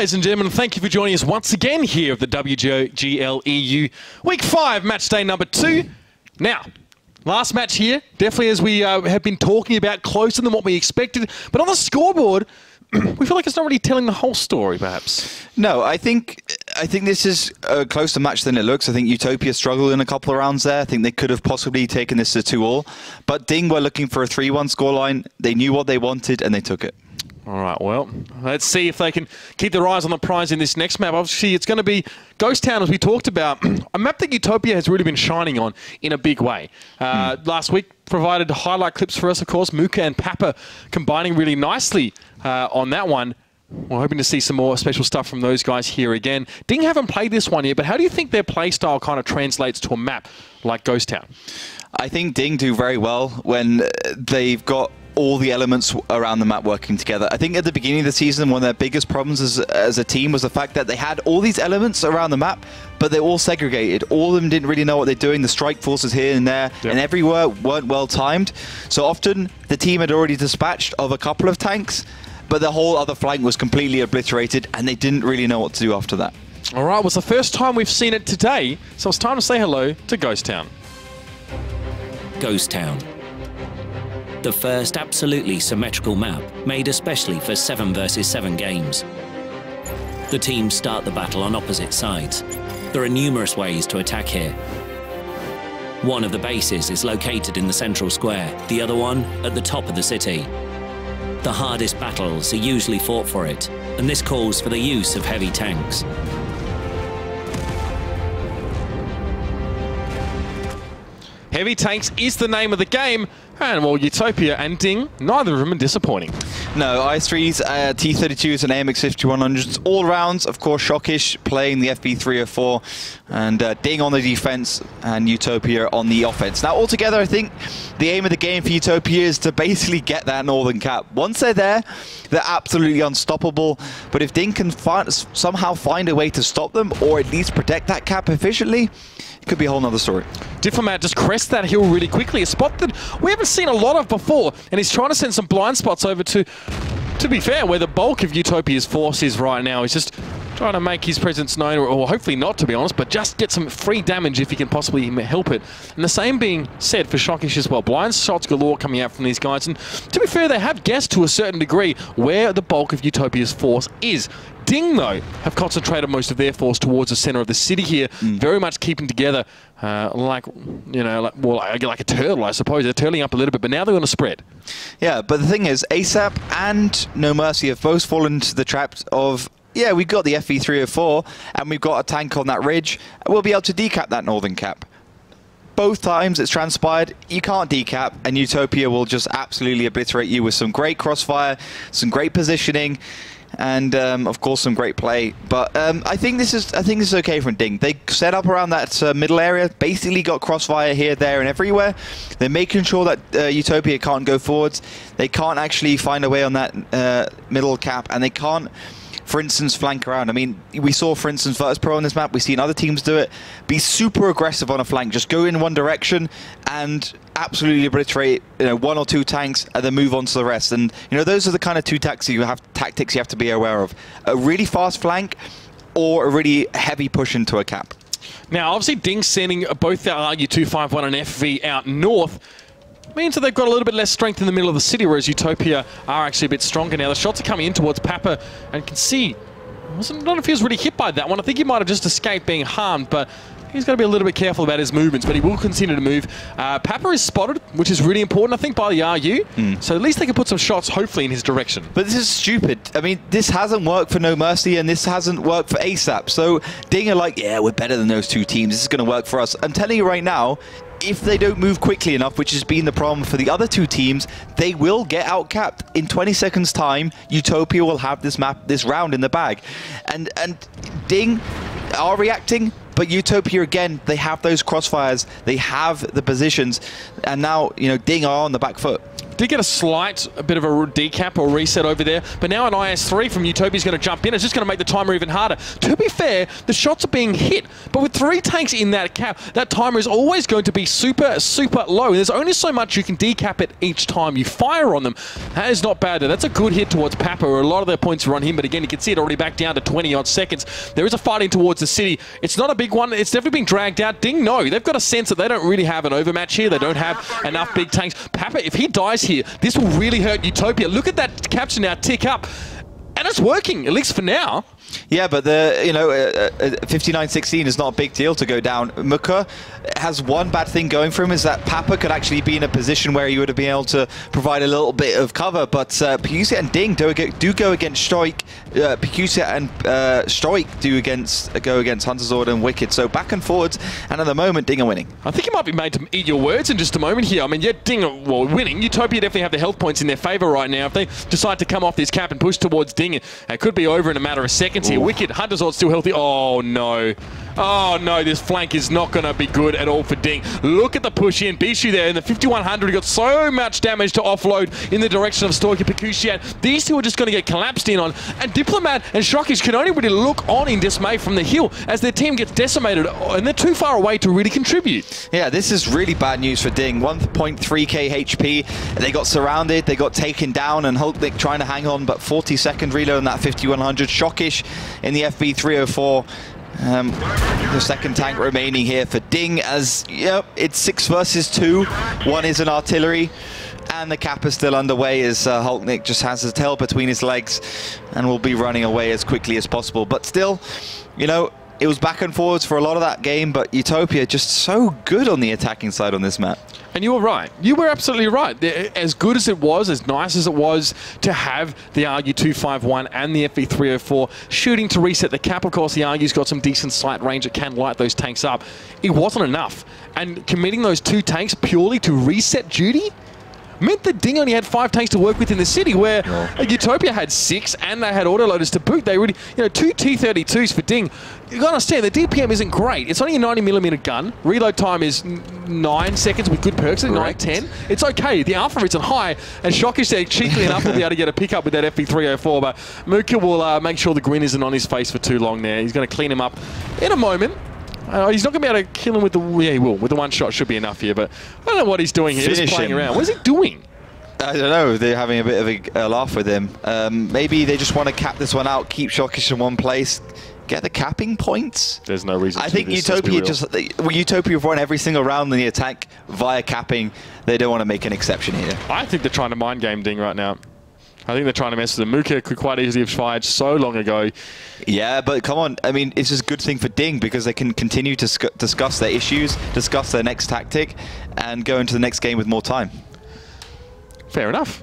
ladies and gentlemen. Thank you for joining us once again here at the WGL EU Week 5, match day number 2. Now, last match here, definitely as we have been talking about, closer than what we expected. But on the scoreboard, we feel like it's not really telling the whole story, perhaps. No, I think this is a closer match than it looks. I think UTOPIA struggled in a couple of rounds there. I think they could have possibly taken this to 2-all. But DiNG were looking for a 3-1 scoreline. They knew what they wanted, and they took it. All right, well, let's see if they can keep their eyes on the prize in this next map. Obviously, it's going to be Ghost Town, as we talked about. A map that UTOPIA has really been shining on in a big way. Last week provided highlight clips for us, of course. Muka and Papa combining really nicely on that one. We're hoping to see some more special stuff from those guys here again. DiNG haven't played this one yet, but how do you think their play style kind of translates to a map like Ghost Town? I think DiNG do very well when they've got all the elements around the map working together. I think at the beginning of the season, one of their biggest problems as a team was the fact that they had all these elements around the map, but they're all segregated. All of them didn't really know what they're doing. The strike forces here and there and everywhere weren't well timed. So often the team had already dispatched of a couple of tanks, but the whole other flank was completely obliterated and they didn't really know what to do after that. All right, well, it's the first time we've seen it today, so it's time to say hello to Ghost Town. Ghost Town. The first absolutely symmetrical map made especially for 7 versus 7 games. The teams start the battle on opposite sides. There are numerous ways to attack here. One of the bases is located in the central square, the other one at the top of the city. The hardest battles are usually fought for it, and this calls for the use of heavy tanks. Heavy tanks is the name of the game, and well, UTOPIA and DiNG, neither of them are disappointing. No, IS-3s, T-32s and AMX 5100s, all rounds. Of course, Shockish playing the FB304, and DiNG on the defense and UTOPIA on the offense. Now, altogether, I think the aim of the game for UTOPIA is to basically get that northern cap. Once they're there, they're absolutely unstoppable. But if DiNG can somehow find a way to stop them, or at least protect that cap efficiently, it could be a whole nother story. Diplomat just crests that hill really quickly. A spot that we haven't seen a lot of before, and he's trying to send some blind spots over to be fair, where the bulk of UTOPIA's force is right now. He's just trying to make his presence known, or hopefully not, to be honest, but just get some free damage if he can possibly help it. And the same being said for Shockish as well. Blind shots galore coming out from these guys, and to be fair, they have guessed to a certain degree where the bulk of UTOPIA's force is. DiNG, though, have concentrated most of their force towards the center of the city here, very much keeping together like a turtle, I suppose. They're turtling up a little bit, but now they're going to spread. Yeah, but the thing is, ASAP and No Mercy have both fallen into the trap of, yeah, we've got the FE304 and we've got a tank on that ridge, we'll be able to decap that northern cap. Both times it's transpired, you can't decap, and UTOPIA will just absolutely obliterate you with some great crossfire, some great positioning, and of course some great play. But I think this is okay from DiNG. They set up around that middle area, basically got crossfire here, there, and everywhere. They're making sure that UTOPIA can't go forwards. They can't actually find a way on that middle cap, and they can't, for instance, flank around. I mean, we saw, for instance, Virtus Pro on this map. We've seen other teams do it. Be super aggressive on a flank. Just go in one direction and absolutely obliterate, one or two tanks, and then move on to the rest. And those are the kind of two tactics you have to be aware of: a really fast flank or a really heavy push into a cap. Now, obviously, DiNG sending both their RU251 and FV out north means that they've got a little bit less strength in the middle of the city, whereas UTOPIA are actually a bit stronger now. The shots are coming in towards Papa, and can see, I don't know if he was really hit by that one. I think he might have just escaped being harmed, but he's got to be a little bit careful about his movements, but he will continue to move. Papa is spotted, which is really important, I think, by the RU. So at least they can put some shots, hopefully, in his direction. But this is stupid. I mean, this hasn't worked for No Mercy, and this hasn't worked for ASAP. So DiNG are like, yeah, we're better than those two teams. This is going to work for us. I'm telling you right now, if they don't move quickly enough, which has been the problem for the other two teams, they will get outcapped. In 20 seconds time, UTOPIA will have this round in the bag. And DiNG are reacting, but UTOPIA, again, they have those crossfires, they have the positions, and now, DiNG are on the back foot. did get a bit of a decap or reset over there, but now an IS-3 from Utopia is going to jump in. It's just going to make the timer even harder. To be fair, the shots are being hit, but with 3 tanks in that cap, that timer is always going to be super, super low. There's only so much you can decap it each time you fire on them. That is not bad. That's a good hit towards Papa. A lot of their points are on him, but again, you can see it already back down to 20-odd seconds. There is a fighting towards the city. It's not a big one. It's definitely being dragged out. DiNG, no. They've got a sense that they don't really have an overmatch here. They don't have enough big tanks. Papa, if he dies here, this will really hurt Utopia. Look at that capture now tick up. And it's working, at least for now. Yeah, but the 59-16 is not a big deal to go down. Muka has one bad thing going for him, is that Papa could actually be in a position where he would have been able to provide a little bit of cover, but Pikusia and DiNG do go against Stoik. Pikusia and Stoik go against Hunterzord and Wicked, so back and forwards, and at the moment DiNG are winning. I think you might be made to eat your words in just a moment here. I mean, yeah, DiNG are winning. Utopia definitely have the health points in their favour right now. If they decide to come off this cap and push towards DiNG, it could be over in a matter of seconds here. Wicked, Hunterzord still healthy. Oh no. Oh no, this flank is not going to be good at all for DiNG. Look at the push in. Bishu there in the 5100. He got so much damage to offload in the direction of Stoik and Pikusia. These two are just going to get collapsed in on. And Diplomat and Shockish can only really look on in dismay from the hill as their team gets decimated and they're too far away to really contribute. Yeah, this is really bad news for DiNG. 1.3k HP. They got surrounded, they got taken down, and Hulknick trying to hang on, but 40-second reload on that 5100. Shockish in the FB304. The second tank remaining here for DiNG, as it's 6 versus 2. One is an artillery, and the cap is still underway as Hulknick just has his tail between his legs and will be running away as quickly as possible. But still, it was back and forwards for a lot of that game, but Utopia just so good on the attacking side on this map. And you were right. You were absolutely right. As good as it was, as nice as it was to have the RU-251 and the FV-304 shooting to reset the cap. Of course, the RU's got some decent sight range. It can light those tanks up. It wasn't enough. And committing those 2 tanks purely to reset duty meant that DiNG only had 5 tanks to work with in the city, where Utopia had 6 and they had autoloaders to boot. They really, 2 T-32s for DiNG. You gotta understand, the DPM isn't great. It's only a 90mm gun. Reload time is 9 seconds with good perks, 9-10. It's okay. The alpha isn't high, and Shockish there cheekily enough will be able to get a pickup with that FV-304, but Muka will make sure the grin isn't on his face for too long there. He's going to clean him up in a moment. He's not going to be able to kill him with the... Yeah, he will. With the one shot should be enough here, but I don't know what he's doing here. He's playing around. What is he doing? I don't know. They're having a bit of a laugh with him. Maybe they just want to cap this one out, keep Shockish in one place, get the capping points. There's no reason I think Utopia Utopia have won every single round in the attack via capping. They don't want to make an exception here. I think they're trying to mind game DiNG right now. I think they're trying to mess with them. Muka could quite easily have fired so long ago. Yeah, but come on. I mean, it's just a good thing for DiNG because they can continue to discuss their issues, discuss their next tactic, and go into the next game with more time. Fair enough.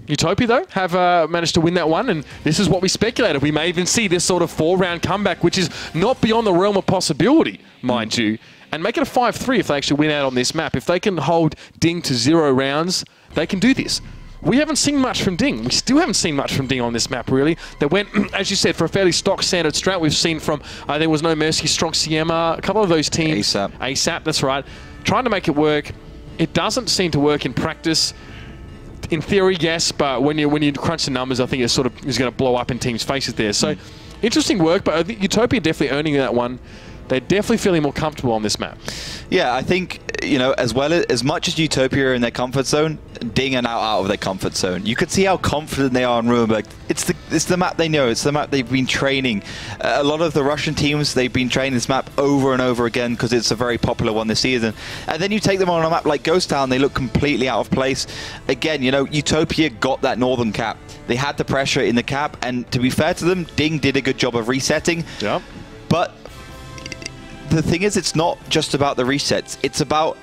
Utopia, though, have managed to win that one, and this is what we speculated. We may even see this sort of 4-round comeback, which is not beyond the realm of possibility, mind you, and make it a 5-3 if they actually win out on this map. If they can hold DiNG to 0 rounds, they can do this. We haven't seen much from DiNG. We still haven't seen much from DiNG on this map, really. They went, as you said, for a fairly stock standard strat. We've seen from There Was No Mercy, Strong Siema, a couple of those teams. ASAP, that's right. Trying to make it work. It doesn't seem to work in practice. In theory, yes, but when you crunch the numbers, I think it sort of is going to blow up in teams' faces there. So, interesting work, but I think Utopia definitely earning that one. They're definitely feeling more comfortable on this map. Yeah, I think, as much as Utopia are in their comfort zone, DiNG are now out of their comfort zone. You could see how confident they are on Ruinberg. It's the map they know. It's the map they've been training. A lot of the Russian teams, they've been training this map over and over again because it's a very popular one this season. And then you take them on a map like Ghost Town, they look completely out of place. Again, Utopia got that northern cap. They had the pressure in the cap, and to be fair to them, DiNG did a good job of resetting. Yeah. But the thing is, it's not just about the resets. It's about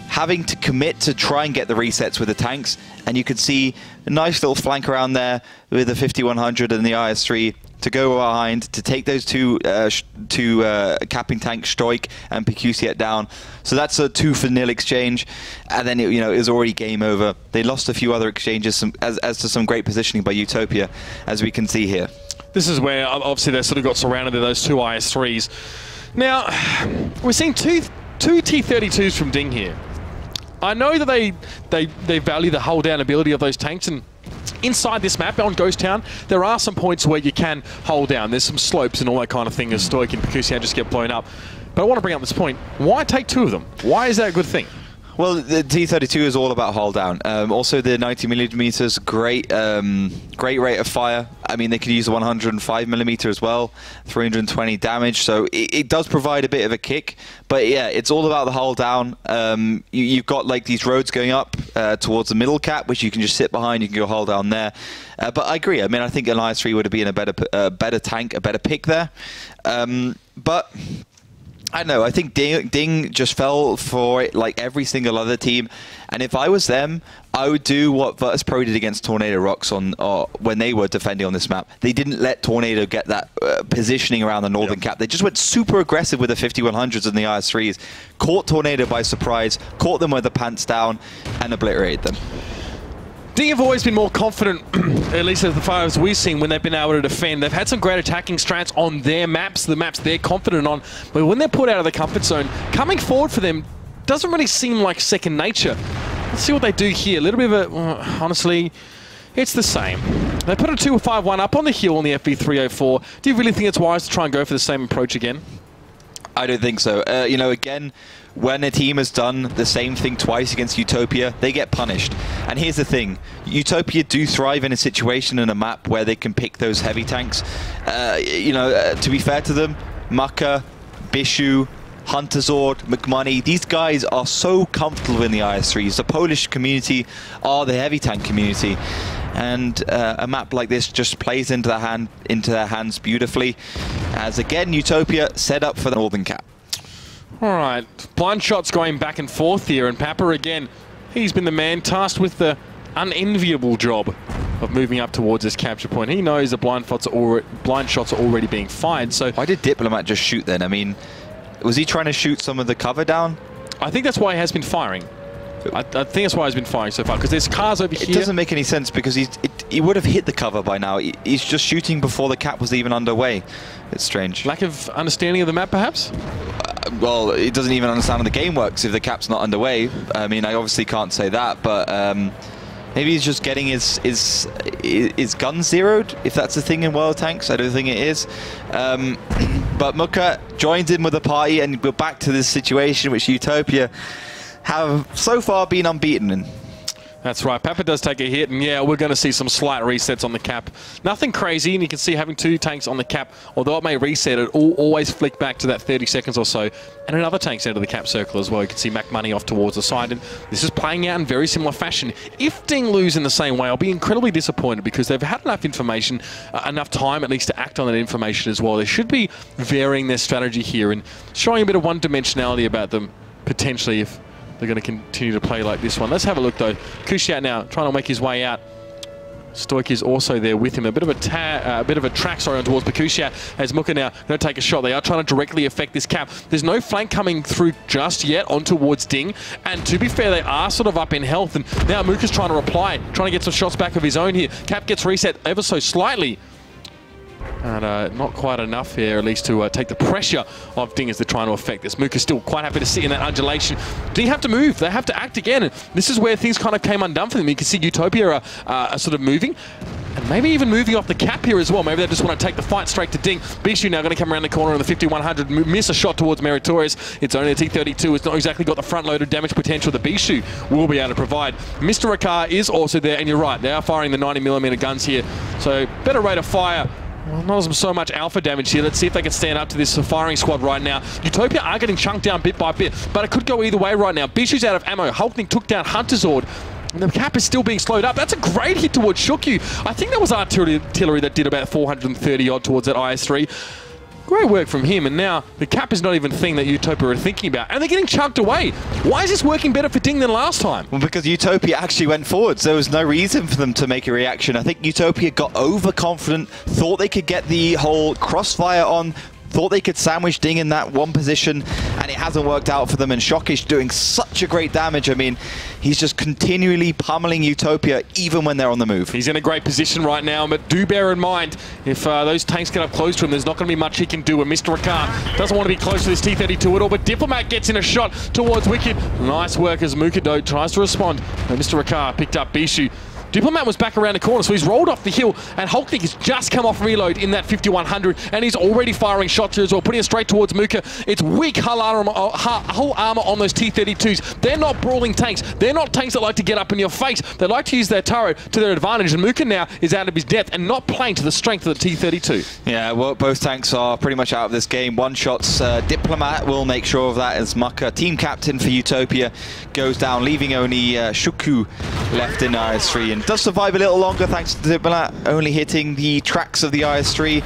having to commit to try and get the resets with the tanks. And you could see a nice little flank around there with the 5100 and the IS-3 to go behind, to take those two capping tanks, Stoik and Pikusia down. So that's a 2-0 exchange. And then, it was already game over. They lost a few other exchanges as to some great positioning by Utopia, as we can see here. This is where, obviously, they sort of got surrounded by those 2 IS-3s. Now, we're seeing two T-32s from DiNG here. I know that they value the hold down ability of those tanks, and inside this map on Ghost Town, there are some points where you can hold down. There's some slopes and all that kind of thing as Stoic and Percusian just get blown up. But I want to bring up this point. Why take 2 of them? Why is that a good thing? Well, the T32 is all about hold down. Also, the 90mm, great rate of fire. I mean, they could use a 105mm as well, 320 damage. So it does provide a bit of a kick. But yeah, it's all about the hold down. You've got like these roads going up towards the middle cap, which you can just sit behind. You can go hold down there. But I agree. I mean, I think an IS-3 would have been a better tank, a better pick there. But I don't know, I think DiNG just fell for it like every single other team. And if I was them, I would do what Virtus.pro did against Tornado Rocks when they were defending on this map. They didn't let Tornado get that positioning around the northern cap. They just went super aggressive with the 5100s and the IS-3s. Caught Tornado by surprise, caught them with the pants down, and obliterated them. DiNG have always been more confident, at least as the far we've seen, when they've been able to defend. They've had some great attacking strats on their maps, the maps they're confident on, but when they're put out of the comfort zone, coming forward for them doesn't really seem like second nature. Let's see what they do here. A little bit of a, honestly, it's the same. They put a 2-5-1 up on the hill on the FV304. Do you really think it's wise to try and go for the same approach again? I don't think so. You know, again, when a team has done the same thing twice against Utopia, they get punished. And here's the thing. Utopia do thrive in a situation in a map where they can pick those heavy tanks. You know, to be fair to them, Mucka, Bishu, Hunterzord, McMoney, these guys are so comfortable in the IS-3s. The Polish community are the heavy tank community. And a map like this just plays into their hands beautifully. As again, Utopia set up for the northern cap. All right, blind shots going back and forth here, and Papa again, he's been the man tasked with the unenviable job of moving up towards this capture point. He knows the blind shots are already being fired, so... Why did Diplomat just shoot then? I mean, was he trying to shoot some of the cover down? I think that's why he has been firing. I think that's why he's been firing so far, because there's cars over here. It doesn't make any sense, because he would have hit the cover by now. He's just shooting before the cap was even underway. It's strange. Lack of understanding of the map, perhaps? Well, he doesn't even understand how the game works if the cap's not underway. I mean, I obviously can't say that, but maybe he's just getting his gun zeroed, if that's a thing in World Tanks. I don't think it is. But Mucka joins in with the party, and we're back to this situation which Utopia have so far been unbeaten in. That's right. Papa does take a hit, and yeah, we're going to see some slight resets on the cap. Nothing crazy, and you can see having 2 tanks on the cap, although it may reset, it will always flick back to that 30 seconds or so. And another tank's out of the cap circle as well. You can see Mac Money off towards the side, and this is playing out in very similar fashion. If DiNG lose in the same way, I'll be incredibly disappointed, because they've had enough information, enough time at least to act on that information as well. They should be varying their strategy here and showing a bit of one-dimensionality about them, potentially, if they're going to continue to play like this one. Let's have a look, though. Kushat now trying to make his way out. Stoic is also there with him. A bit of a track, sorry, on towards Kushat as Mucka now going to take a shot. They are trying to directly affect this cap. There's no flank coming through just yet on towards DiNG. And to be fair, they are sort of up in health. And now Muka's trying to reply, trying to get some shots back of his own here. Cap gets reset ever so slightly. And not quite enough here, at least to take the pressure of DiNG as they're trying to affect this. Muka's still quite happy to sit in that undulation. DiNG have to move. They have to act again. And this is where things kind of came undone for them. You can see Utopia are sort of moving. And maybe even moving off the cap here as well. Maybe they just want to take the fight straight to DiNG. Bishu now going to come around the corner on the 5100, miss a shot towards Meritorious. It's only a T32. It's not exactly got the front-loaded damage potential that Bishu will be able to provide. Mr. Rakar is also there, and you're right, they are firing the 90mm guns here. So better rate of fire. Well, not so much alpha damage here. Let's see if they can stand up to this firing squad right now. Utopia are getting chunked down bit by bit, but it could go either way right now. Bishu's out of ammo. Hulkling took down Hunterzord. And the cap is still being slowed up. That's a great hit towards Shukyu. I think that was artillery that did about 430 odd towards that IS-3. Great work from him, and now the cap is not even a thing that Utopia are thinking about. And they're getting chunked away. Why is this working better for DiNG than last time? Well, because Utopia actually went forwards. There was no reason for them to make a reaction. I think Utopia got overconfident, thought they could get the whole crossfire on, thought they could sandwich DiNG in that one position, and it hasn't worked out for them. And Shokish doing such a great damage. I mean, he's just continually pummeling Utopia, even when they're on the move. He's in a great position right now, but do bear in mind, if those tanks get up close to him, there's not going to be much he can do. And Mr. Ricard doesn't want to be close to this T-32 at all, but Diplomat gets in a shot towards Wicked. Nice work as Mukado tries to respond. And Mr. Ricard picked up Bishu. Diplomat was back around the corner, so he's rolled off the hill, and Hulknik has just come off reload in that 5100, and he's already firing shots here as well, putting it straight towards Muka. It's weak hull armor on those T-32s. They're not brawling tanks. They're not tanks that like to get up in your face. They like to use their turret to their advantage, and Muka now is out of his depth and not playing to the strength of the T-32. Yeah, well, both tanks are pretty much out of this game. One shot's Diplomat will make sure of that as Muka, team captain for Utopia, goes down, leaving only Shuku left in IS-3, and does survive a little longer thanks to Diplomat only hitting the tracks of the IS-3,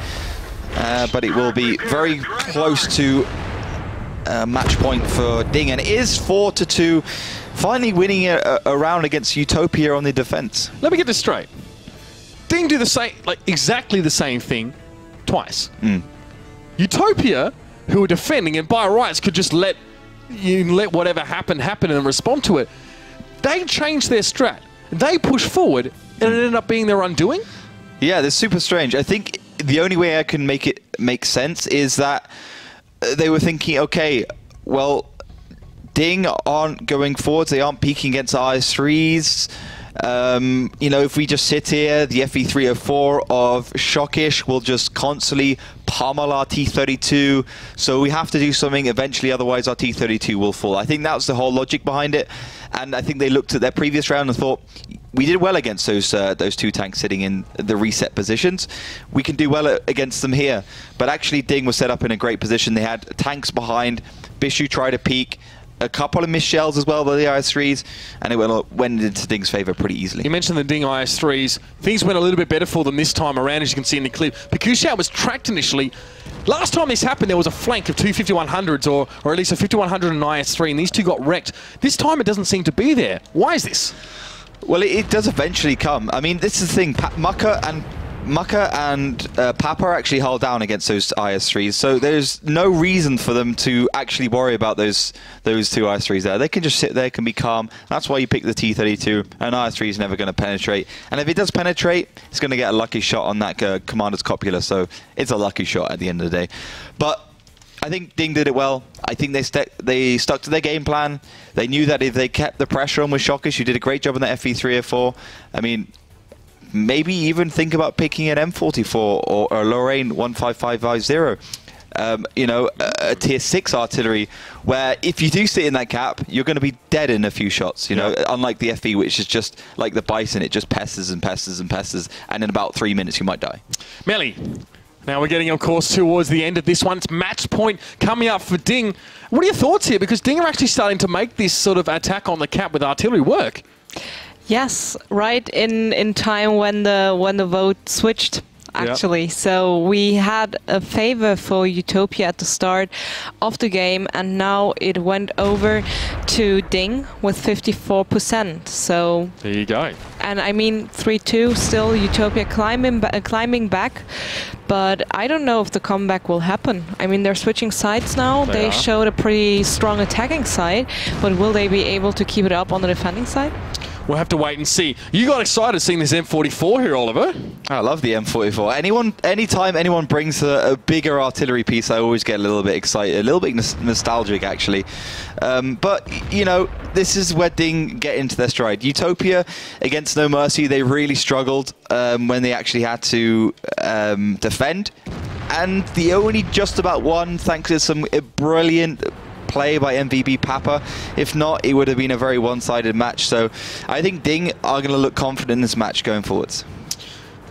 but it will be very close to match point for DiNG, and it is 4-2, finally winning a round against Utopia on the defense. Let me get this straight. DiNG do the same, like exactly the same thing twice. Utopia, who are defending and by rights could just let whatever happen and respond to it, they changed their strat. They push forward, and it ended up being their undoing? Yeah, that's super strange. I think the only way I can make it make sense is that they were thinking, okay, well, DiNG aren't going forwards, they aren't peaking against IS-3s. You know, if we just sit here, the FE304 of Shokish will just constantly pummel our T-32, so we have to do something eventually, otherwise our T-32 will fall. I think that was the whole logic behind it, and I think they looked at their previous round and thought, we did well against those two tanks sitting in the reset positions. We can do well against them here. But actually, DiNG was set up in a great position. They had tanks behind. Bishu tried to peek. A couple of missed shells as well by the IS-3s, and it went into DiNG's favour pretty easily. You mentioned the DiNG IS-3s. Things went a little bit better for them this time around, as you can see in the clip. Pekushao was tracked initially. Last time this happened, there was a flank of two 5100s, or at least a 5100 and an IS-3, and these two got wrecked. This time it doesn't seem to be there. Why is this? Well, it does eventually come. I mean, this is the thing. Muka and Papa are actually hull down against those IS-3s, so there's no reason for them to actually worry about those two IS-3s there. They can just sit there, can be calm. That's why you pick the T-32. An IS-3 is never going to penetrate, and if it does penetrate, it's going to get a lucky shot on that commander's copula, so it's a lucky shot at the end of the day. But I think DiNG did it well. I think they stuck to their game plan. They knew that if they kept the pressure on with Shokish, who did a great job on the FE304, I mean, maybe even think about picking an M44 or a Lorraine 15550. You know, a tier 6 artillery, where if you do sit in that gap, you're going to be dead in a few shots, you know, unlike the FE, which is just like the Bison, it just pesters and pesters and pesters, and in about 3 minutes you might die. Melly, now we're getting, of course, towards the end of this one. It's match point coming up for DiNG. What are your thoughts here? Because DiNG are actually starting to make this sort of attack on the cap with artillery work. Yes, right in time when the vote switched, actually. Yep. So we had a favor for Utopia at the start of the game, and now it went over to DiNG with 54%. So there you go. And I mean, 3-2, still Utopia climbing back, but I don't know if the comeback will happen. I mean, they're switching sides now. They showed a pretty strong attacking side, but will they be able to keep it up on the defending side? We'll have to wait and see. You got excited seeing this M44 here, Oliver. I love the M44. Anytime anyone brings a bigger artillery piece, I always get a little bit excited, a little bit nostalgic, actually. But, you know, this is where DiNG get into their stride. Utopia, against No Mercy, they really struggled when they actually had to defend. And the only just about won, thanks to some brilliant play by MVB Papa. If not, it would have been a very one-sided match. So I think DiNG are going to look confident in this match going forwards.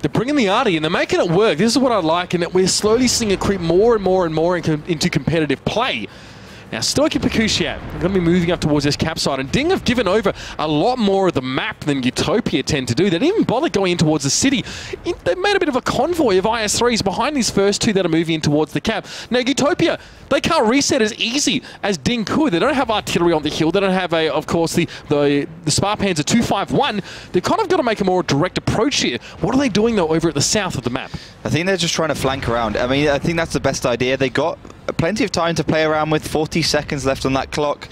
They're bringing the arty and they're making it work. This is what I like, and that we're slowly seeing it creep more and more and more into competitive play. Now, Stoic and Pekusiat are going to be moving up towards this cap side, and DiNG have given over a lot more of the map than UTOPIA tend to do. They didn't even bother going in towards the city. They've made a bit of a convoy of IS-3s behind these first two that are moving in towards the cap. Now, UTOPIA, they can't reset as easy as DiNG could. They don't have artillery on the hill. They don't have, of course, the Spar Panzer 251. They've kind of got to make a more direct approach here. What are they doing, though, over at the south of the map? I think they're just trying to flank around. I mean, I think that's the best idea. They got plenty of time to play around with, 40 seconds left on that clock.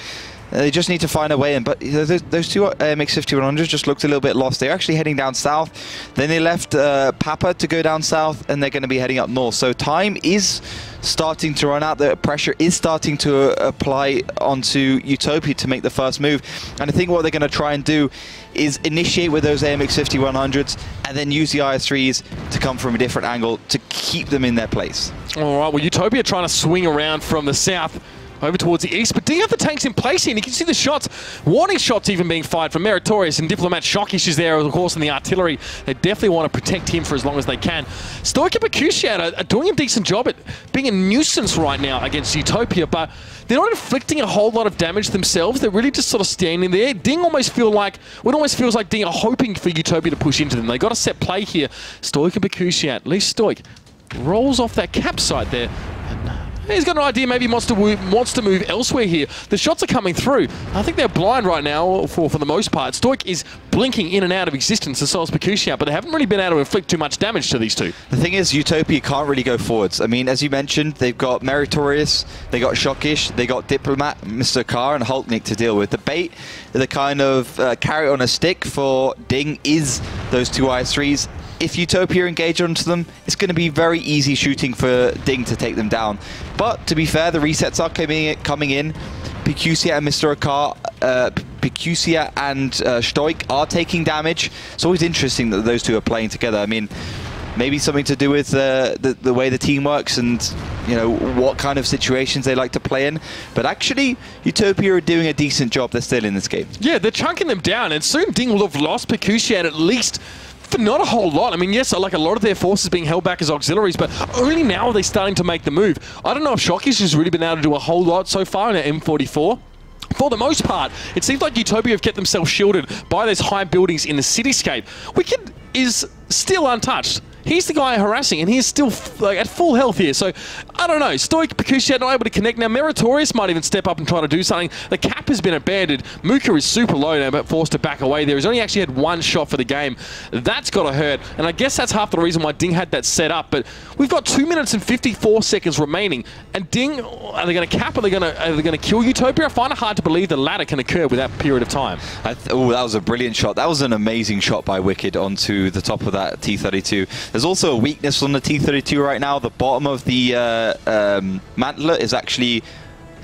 They just need to find a way in. But those two MX-5100s just looked a little bit lost. They're actually heading down south. Then they left Papa to go down south, and they're going to be heading up north. So time is starting to run out. The pressure is starting to apply onto UTOPIA to make the first move. And I think what they're going to try and do is initiate with those AMX-5100s and then use the IS-3s to come from a different angle to keep them in their place. All right, well, UTOPIA trying to swing around from the south over towards the east, but DiNG have the tanks in place here, and you can see the shots, warning shots even being fired from Meritorious, and Diplomat Shockish is there, of course, in the artillery. They definitely want to protect him for as long as they can. Stoic and Pekusiat are doing a decent job at being a nuisance right now against UTOPIA, but they're not inflicting a whole lot of damage themselves. They're really just sort of standing there. DiNG almost feels like DiNG are hoping for UTOPIA to push into them. They got a set play here. Stoic and Pekusiat, at least Stoic rolls off that cap site there. He's got an idea, maybe he wants to move elsewhere here. The shots are coming through. I think they're blind right now for the most part. Stoic is blinking in and out of existence as well as Pekusiat, but they haven't really been able to inflict too much damage to these two. The thing is, UTOPIA can't really go forwards. I mean, as you mentioned, they've got Meritorious, they got Shockish, they got Diplomat, Mr. Carr, and Hulknik to deal with. The bait, the kind of carrot on a stick for DiNG is those two IS-3s. If UTOPIA engage onto them, it's going to be very easy shooting for DiNG to take them down. But to be fair, the resets are coming in. Pekusiat and Mr. Akar, Pekusiat and Stoic are taking damage. It's always interesting that those two are playing together. I mean, maybe something to do with the way the team works and, you know, what kind of situations they like to play in. But actually, UTOPIA are doing a decent job. They're still in this game. Yeah, they're chunking them down, and soon DiNG will have lost Pekusiat at least for not a whole lot. I mean, yes, like a lot of their forces being held back as auxiliaries, but only now are they starting to make the move. I don't know if Shockish has really been able to do a whole lot so far in an M44. For the most part, it seems like UTOPIA have kept themselves shielded by those high buildings in the cityscape. Wicked is still untouched. He's the guy harassing, and he's still at full health here. So, I don't know. Stoic, Pekusiat not able to connect. Now, Meritorious might even step up and try to do something. The cap has been abandoned. Muka is super low now, but forced to back away there. He's only actually had one shot for the game. That's got to hurt. And I guess that's half the reason why DiNG had that set up. But we've got 2 minutes and 54 seconds remaining. And DiNG, are they going to cap? Are they going to kill UTOPIA? I find it hard to believe the latter can occur with that period of time. Oh, that was a brilliant shot. That was an amazing shot by Wicked onto the top of that T-32. There's also a weakness on the T-32 right now. The bottom of the mantler is actually,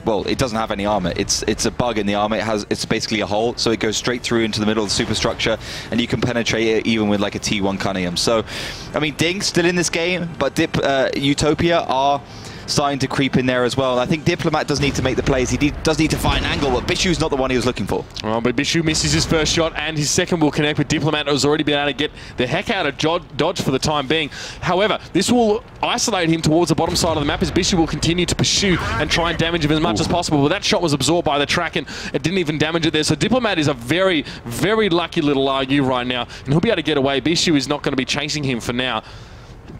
well, it doesn't have any armor. It's a bug in the armor. It's basically a hole, so it goes straight through into the middle of the superstructure, and you can penetrate it even with like a T1 Cunningham. So, I mean, DiNG still in this game, but UTOPIA are starting to creep in there as well. I think Diplomat does need to make the plays. He does need to find an angle, but Bishu's not the one he was looking for. Oh, but Bishu misses his first shot, and his second will connect with Diplomat, who's already been able to get the heck out of Dodge for the time being. However, this will isolate him towards the bottom side of the map as Bishu will continue to pursue and try and damage him as much as possible. But that shot was absorbed by the track, and it didn't even damage it there. So Diplomat is a very, very lucky little RU right now, and he'll be able to get away. Bishu is not going to be chasing him for now.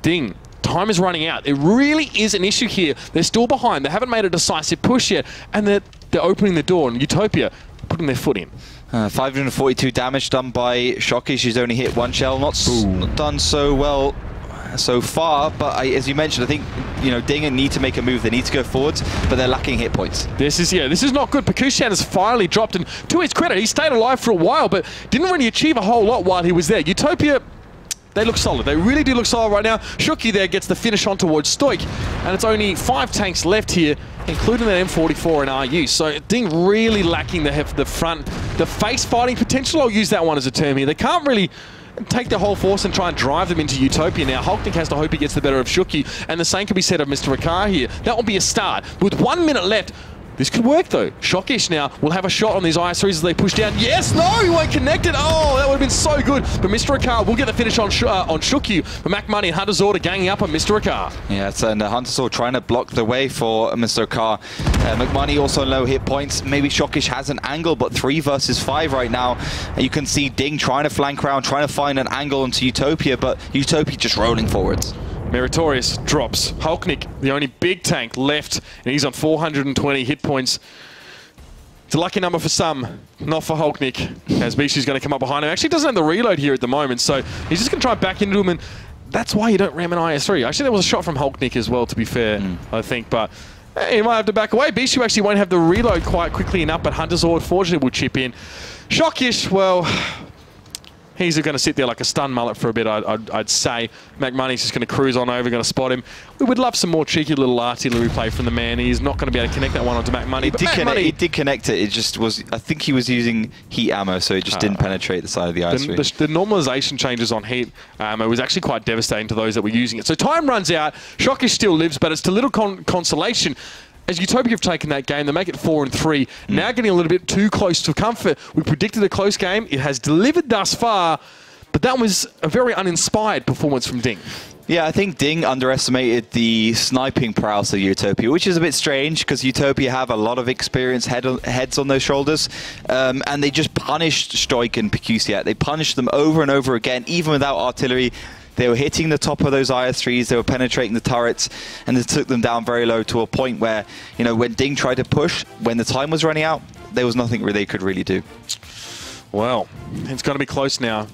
DiNG. Time is running out. It really is an issue here. They're still behind. They haven't made a decisive push yet, and they're opening the door, and UTOPIA putting their foot in. 542 damage done by Shockish. She's only hit one shell. Not done so well so far, but as you mentioned, I think, you know, DiNG need to make a move. They need to go forwards, but they're lacking hit points. This is not good. Pekusiat has finally dropped, and to his credit, he stayed alive for a while, but didn't really achieve a whole lot while he was there. UTOPIA, they look solid. They really do look solid right now. Shuki there gets the finish on towards Stoic, and it's only 5 tanks left here, including that M44 and RU. So DiNG really lacking the front, the face fighting potential. I'll use that one as a term here. They can't really take their whole force and try and drive them into UTOPIA now. Hulknik has to hope he gets the better of Shuki, and the same can be said of Mr. Akar here. That will be a start. With 1 minute left, This could work though. Shockish now will have a shot on these IS3s as they push down. Yes, no, he won't connect it. Oh, that would have been so good. But Mr. Akar will get the finish on Shukyu. But Mac Money and Hunter Zord are ganging up on Mr. Akar. Yeah, and Hunter Zord trying to block the way for Mr. Akar. McMoney also low hit points. Maybe Shockish has an angle, but 3 versus 5 right now. You can see DiNG trying to flank around, trying to find an angle into UTOPIA, but UTOPIA just rolling forwards. Meritorious drops. Hulknik, the only big tank left, and he's on 420 hit points. It's a lucky number for some, not for Hulknik, as Bishu's going to come up behind him. Actually doesn't have the reload here at the moment, so he's just going to try and back into him, and that's why you don't ram an IS3. Actually, there was a shot from Hulknik as well, to be fair, I think, but he might have to back away. Bishu actually won't have the reload quite quickly enough, but Hunter Zord, fortunately, will chip in. Shockish, well, he's going to sit there like a stun mullet for a bit, I'd say. McMoney's just going to cruise on over, going to spot him. We would love some more cheeky little artillery play from the man. He's not going to be able to connect that one onto McMoney. He did connect it. It just was, I think he was using heat ammo, so it just didn't penetrate the side of the IS3. The normalization changes on heat ammo was actually quite devastating to those that were using it. So time runs out. Shockish still lives, but it's to little consolation. As UTOPIA have taken that game, they make it 4-3. Now getting a little bit too close to comfort. We predicted a close game. It has delivered thus far, but that was a very uninspired performance from DiNG. Yeah, I think DiNG underestimated the sniping prowess of UTOPIA, which is a bit strange because UTOPIA have a lot of experienced heads on their shoulders, and they just punished Stoik and Pikusiat. They punished them over and over again, even without artillery. They were hitting the top of those IS3s, they were penetrating the turrets, and they took them down very low to a point where, you know, when DiNG tried to push, when the time was running out, there was nothing they could really do. Well, it's going to be close now.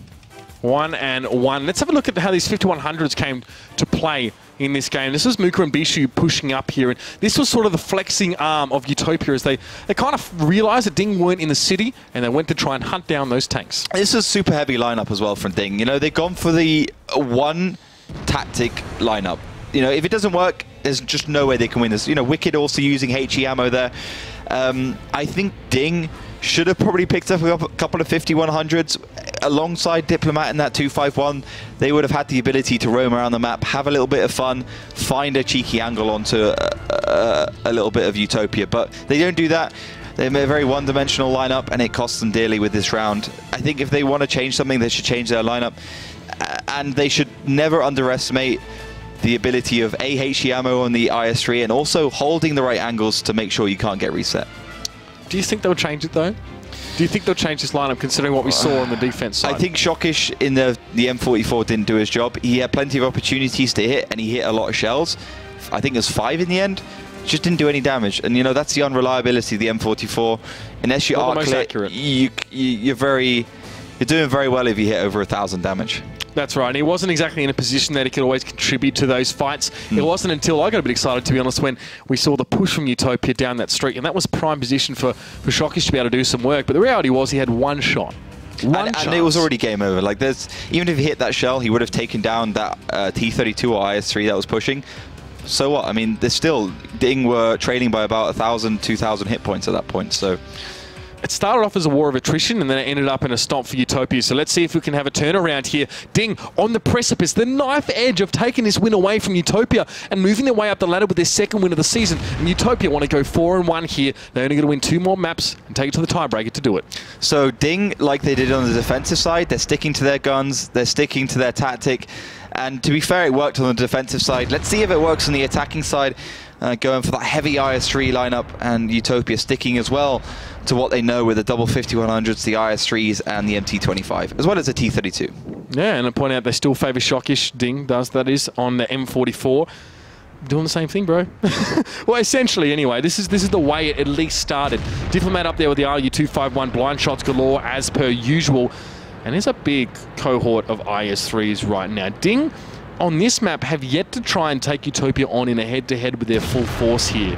1-1. Let's have a look at how these 5100s came to play in this game. This was Muka and Bishu pushing up here, and this was sort of the flexing arm of UTOPIA as they kind of realised that DiNG weren't in the city, and they went to try and hunt down those tanks. This is a super heavy lineup as well from DiNG. You know, they've gone for the one tactic lineup. You know, if it doesn't work, there's just no way they can win this. You know, Wicked also using HE ammo there. I think DiNG should have probably picked up a couple of 5100s alongside Diplomat in that 251. They would have had the ability to roam around the map, have a little bit of fun, find a cheeky angle onto a little bit of UTOPIA, but they don't do that. They're a very one-dimensional lineup, and it costs them dearly with this round. I think if they want to change something, they should change their lineup, and they should never underestimate the ability of HE ammo on the IS3 and also holding the right angles to make sure you can't get reset. Do you think they'll change it though? Do you think they'll change this lineup considering what we saw on the defense side? I think Shockish in the M44 didn't do his job. He had plenty of opportunities to hit, and he hit a lot of shells. I think it was 5 in the end. Just didn't do any damage. And you know, that's the unreliability of the M44. Unless you arc lit, you're doing very well if you hit over 1,000 damage. That's right, and he wasn't exactly in a position that he could always contribute to those fights. It wasn't until I got a bit excited, to be honest, when we saw the push from UTOPIA down that street, and that was prime position for Shockish to be able to do some work. But the reality was he had one shot. And it was already game over. Like, even if he hit that shell, he would have taken down that T-32 or IS-3 that was pushing. So what? I mean, there's still, DiNG were trailing by about 1,000, 2,000 hit points at that point, so... It started off as a war of attrition, and then it ended up in a stomp for UTOPIA. So let's see if we can have a turnaround here. DiNG on the precipice, the knife edge of taking this win away from UTOPIA and moving their way up the ladder with their second win of the season. And UTOPIA want to go 4-1 here. They're only going to win 2 more maps and take it to the tiebreaker to do it. So DiNG, like they did on the defensive side, they're sticking to their guns, they're sticking to their tactic. And to be fair, it worked on the defensive side. Let's see if it works on the attacking side. Going for that heavy IS-3 lineup, and UTOPIA sticking as well to what they know with the double 5100s, the IS-3s, and the MT-25, as well as the T-32. Yeah, and I point out they still favour Shockish. DiNG does, that is, on the M44. Doing the same thing, bro. Well, essentially, anyway, this is the way it at least started. Diplomat up there with the RU-251, blind shots galore, as per usual. And there's a big cohort of IS-3s right now. DiNG on this map have yet to try and take UTOPIA on in a head-to-head with their full force here.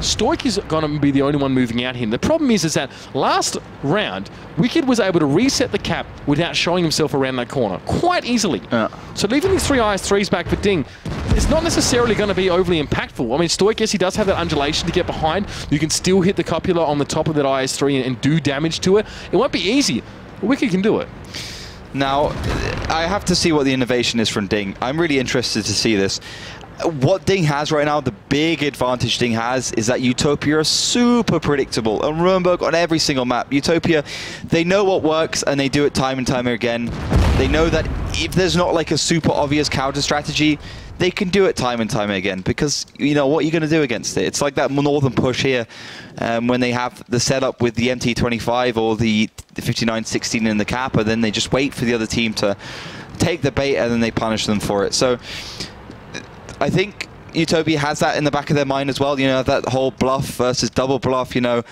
Stoik is going to be the only one moving out here. The problem is that last round, Wicked was able to reset the cap without showing himself around that corner quite easily. So leaving these 3 IS-3s back for DiNG is not necessarily going to be overly impactful. I mean, Stoik, yes, he does have that undulation to get behind. You can still hit the copula on the top of that IS-3 and do damage to it. It won't be easy, but Wicked can do it. Now, I have to see what the innovation is from DiNG. I'm really interested to see this. what DiNG has right now, the big advantage DiNG has, is that UTOPIA are super predictable. And Ruinberg on every single map. UTOPIA, they know what works and they do it time and time again. They know that if there's not like a super obvious counter strategy, they can do it time and time again, because you know what you're going to do against it. It's like that northern push here when they have the setup with the MT25 or the 59-16 in the Kappa, then they just wait for the other team to take the bait and then they punish them for it. So I think UTOPIA has that in the back of their mind as well, you know, that whole bluff versus double bluff, you know.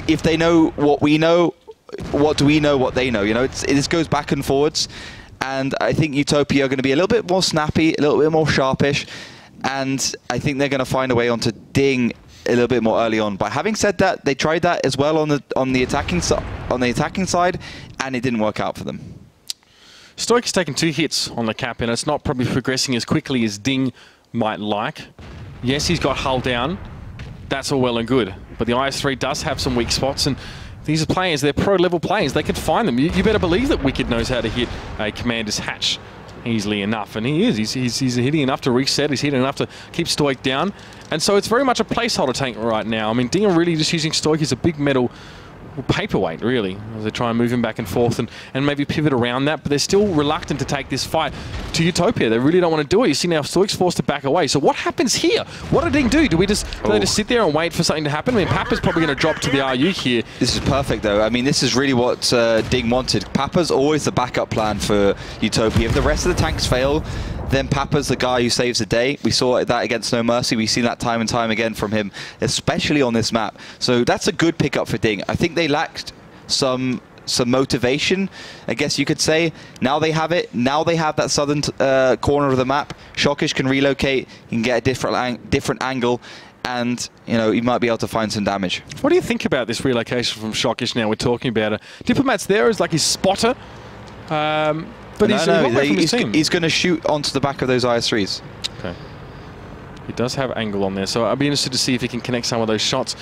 If they know what we know, what do we know what they know, you know. It goes back and forwards. And I think UTOPIA are going to be a little bit more snappy, a little bit more sharpish, and I think they're going to find a way onto DiNG a little bit more early on. But having said that, they tried that as well on the attacking side, and it didn't work out for them. Stoic has taken 2 hits on the cap, and it's not probably progressing as quickly as DiNG might like. Yes, he's got hull down. That's all well and good, but the IS-3 does have some weak spots, and these are players, they're pro-level players. They can find them. You better believe that Wicked knows how to hit a Commander's hatch easily enough. And he is. He's hitting enough to reset. He's hitting enough to keep Stoic down. And so it's very much a placeholder tank right now. I mean, DiNG are really just using Stoic as a big metal paperweight, really, as they try and move him back and forth and maybe pivot around that, but they're still reluctant to take this fight to UTOPIA. They really don't want to do it. You see now Stoic's forced to back away. So what happens here? What did DiNG do? Do they just sit there and wait for something to happen? I mean, Papa's probably going to drop to the RU here. This is perfect, though. I mean, this is really what DiNG wanted. Papa's always the backup plan for UTOPIA. If the rest of the tanks fail, then Papa's the guy who saves the day. We saw that against No Mercy. We've seen that time and time again from him, especially on this map. So that's a good pickup for DiNG. I think they lacked some motivation, I guess you could say. Now they have it. Now they have that southern corner of the map. Shockish can relocate. He can get a different angle, and you know, he might be able to find some damage. What do you think about this relocation from Shockish? Now we're talking about it. Diplomat's there as like his spotter. But he's going to shoot onto the back of those IS-3s. Okay. He does have angle on there, so I'll be interested to see if he can connect some of those shots.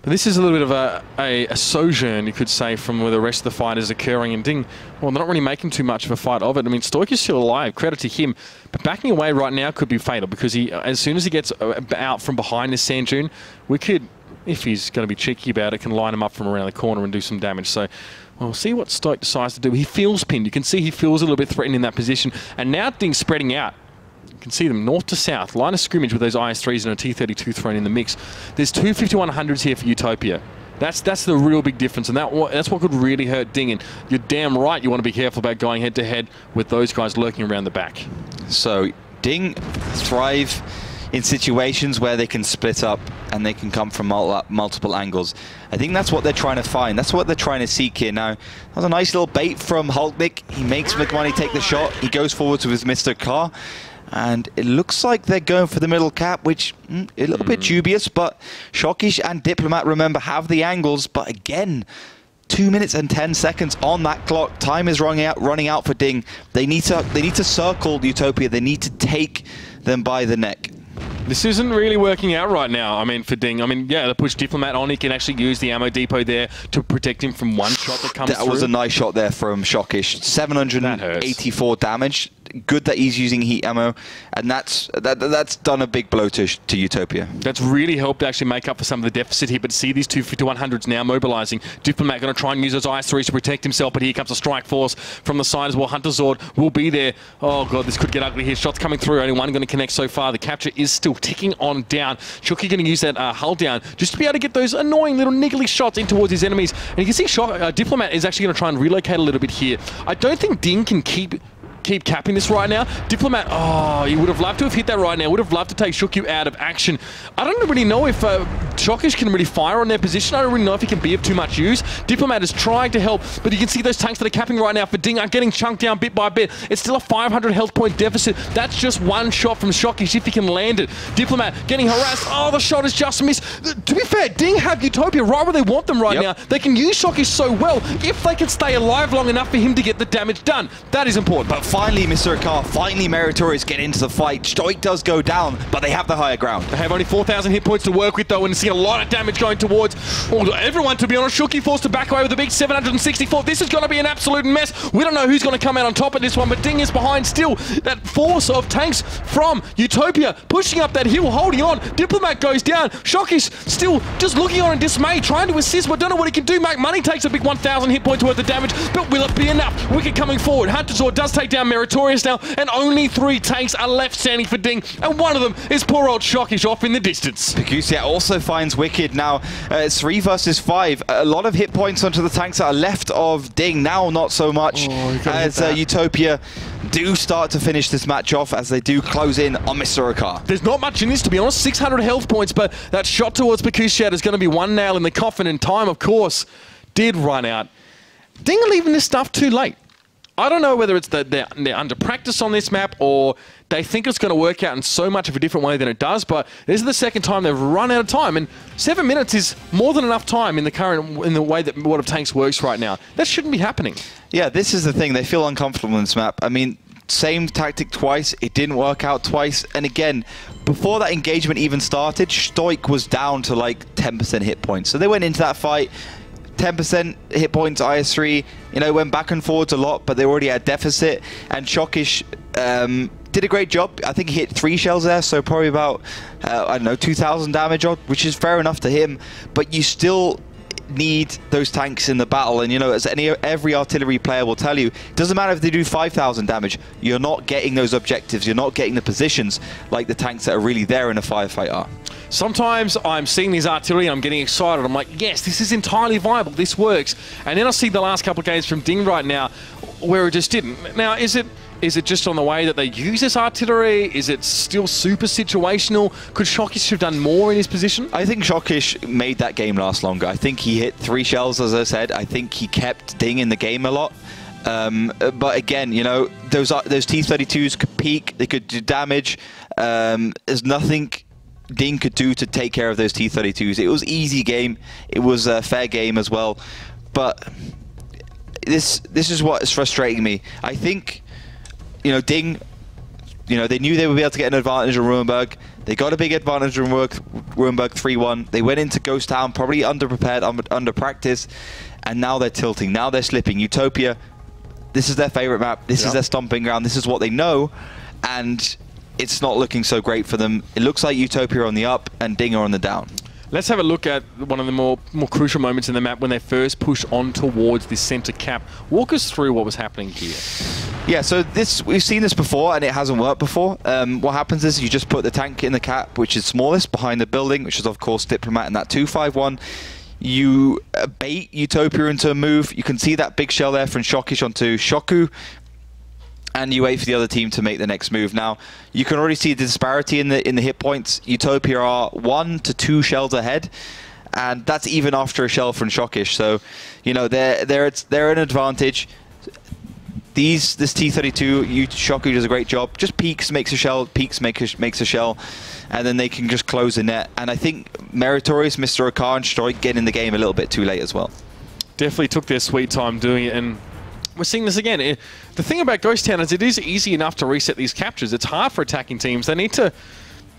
But this is a little bit of a sojourn, you could say, from where the rest of the fight is occurring. And DiNG, well, they're not really making too much of a fight of it. I mean, Stoic is still alive, credit to him. But backing away right now could be fatal, because as soon as he gets out from behind this sand dune, we could, if he's going to be cheeky about it, can line him up from around the corner and do some damage. So we'll see what Stoic decides to do. He feels pinned. You can see he feels a little bit threatened in that position. And now DiNG spreading out. You can see them north to south. Line of scrimmage with those IS-3s and a T-32 thrown in the mix. There's 2 5100s here for UTOPIA. That's the real big difference, and that's what could really hurt DiNG. And you're damn right you want to be careful about going head-to-head with those guys lurking around the back. So DiNG thrive in situations where they can split up and they can come from multiple angles. I think that's what they're trying to find. That's what they're trying to seek here. Now, that was a nice little bait from Hulknick. He makes McMoney take the shot. He goes forwards with his Mr. Car. And it looks like they're going for the middle cap, which a little bit dubious, but Shockish and Diplomat, remember, have the angles. But again, 2 minutes and 10 seconds on that clock. Time is running out for DiNG. They need to circle UTOPIA. They need to take them by the neck. This isn't really working out right now, I mean, for DiNG. I mean, yeah, they push Diplomat on. He can actually use the ammo depot there to protect him from one shot that comes through. That was a nice shot there from Shockish. 784 damage. Good that he's using heat ammo, and that's done a big blow to UTOPIA. That's really helped to actually make up for some of the deficit here, but see these 2 5100s now mobilizing. Diplomat going to try and use those IS-3s to protect himself, but here comes a strike force from the side as well. Hunter Zord will be there. Oh god, this could get ugly here. Shots coming through, only one going to connect so far. The capture is still ticking on down. Shooky going to use that hull down just to be able to get those annoying little niggly shots in towards his enemies. And you can see Diplomat is actually going to try and relocate a little bit here. I don't think DiNG can keep capping this right now. Diplomat, oh, he would have loved to have hit that right now. Would have loved to take Shukyu out of action. I don't really know if Shockish can really fire on their position. I don't really know if he can be of too much use. Diplomat is trying to help, but you can see those tanks that are capping right now for DiNG are getting chunked down bit by bit. It's still a 500 health point deficit. That's just one shot from Shockish if he can land it. Diplomat getting harassed. Oh, the shot is just missed. To be fair, DiNG have UTOPIA right where they want them right now. They can use Shockish so well if they can stay alive long enough for him to get the damage done. That is important. But finally Mr. Akar, finally Meritorious get into the fight. Stoic does go down, but they have the higher ground. They have only 4,000 hit points to work with, though, and see a lot of damage going towards everyone, to be honest. Shuki forced to back away with a big 764. This is going to be an absolute mess. We don't know who's going to come out on top of this one, but DiNG is behind still. That force of tanks from UTOPIA pushing up that hill, holding on. Diplomat goes down. Shockish still just looking on in dismay, trying to assist, but don't know what he can do. Mac Money takes a big 1,000 hit points worth of damage, but will it be enough? Wicked coming forward. Hunterzord does take down Meritorious now, and only 3 tanks are left standing for DiNG, and one of them is poor old Shockish off in the distance. Pigusia also finds Wicked now. It's 3 versus 5. A lot of hit points onto the tanks that are left of DiNG. Now not so much, as UTOPIA do start to finish this match off as they do close in on Mr. Akar. There's not much in this, to be honest. 600 health points, but that shot towards Pigusia is going to be one nail in the coffin, and time, of course, did run out. DiNG are leaving this stuff too late. I don't know whether it's that they're under practice on this map or they think it's going to work out in so much of a different way than it does, but this is the second time they've run out of time, and 7 minutes is more than enough time in the way that World of Tanks works right now. That shouldn't be happening. Yeah, this is the thing. They feel uncomfortable in this map. I mean, same tactic twice. It didn't work out twice. And again, before that engagement even started, Stoic was down to like 10% hit points. So they went into that fight, 10% hit points, IS3, you know, went back and forwards a lot, but they already had deficit. And Shockish did a great job. I think he hit 3 shells there, so probably about, I don't know, 2,000 damage odd, which is fair enough to him. But you still need those tanks in the battle, and you know, as every artillery player will tell you, it doesn't matter if they do 5,000 damage, you're not getting those objectives, you're not getting the positions like the tanks that are really there in a firefight are. Sometimes I'm seeing these artillery and I'm getting excited. I'm like, yes, this is entirely viable, this works. And then I see the last couple of games from DiNG right now where it just didn't. Now, is it just on the way that they use this artillery? Is it still super situational? Could Shockish have done more in his position? I think Shockish made that game last longer. I think he hit 3 shells, as I said. I think he kept DiNG in the game a lot. But again, you know, those T-32s could peak, they could do damage. There's nothing DiNG could do to take care of those T-32s. It was easy game. It was a fair game as well. But this is what is frustrating me. I think, you know, DiNG, you know, they knew they would be able to get an advantage on Ruinberg. They got a big advantage on Ruinberg 3-1. They went into Ghost Town probably underprepared, under practice, and now they're tilting. Now they're slipping. UTOPIA, this is their favorite map. This is their stomping ground. This is what they know, and it's not looking so great for them. It looks like UTOPIA are on the up and DiNG are on the down. Let's have a look at one of the more crucial moments in the map when they first push on towards this center cap. Walk us through what was happening here. Yeah, so we've seen this before and it hasn't worked before. What happens is you just put the tank in the cap, which is smallest, behind the building, which is of course Diplomat in that 251. You bait UTOPIA into a move. You can see that big shell there from Shockish onto Shoku, and you wait for the other team to make the next move. Now, you can already see the disparity in the hit points. UTOPIA are 1 to 2 shells ahead, and that's even after a shell from Shockish. So, you know, they're an advantage. This T-32, Shoku does a great job. Just peeks, makes a shell, peeks, makes a shell, and then they can just close the net. And I think Meritorious, Mr. Akar, and Stoic get in the game a little bit too late as well. Definitely took their sweet time doing it, and we're seeing this again. The thing about Ghost Town is it is easy enough to reset these captures. It's hard for attacking teams. They need to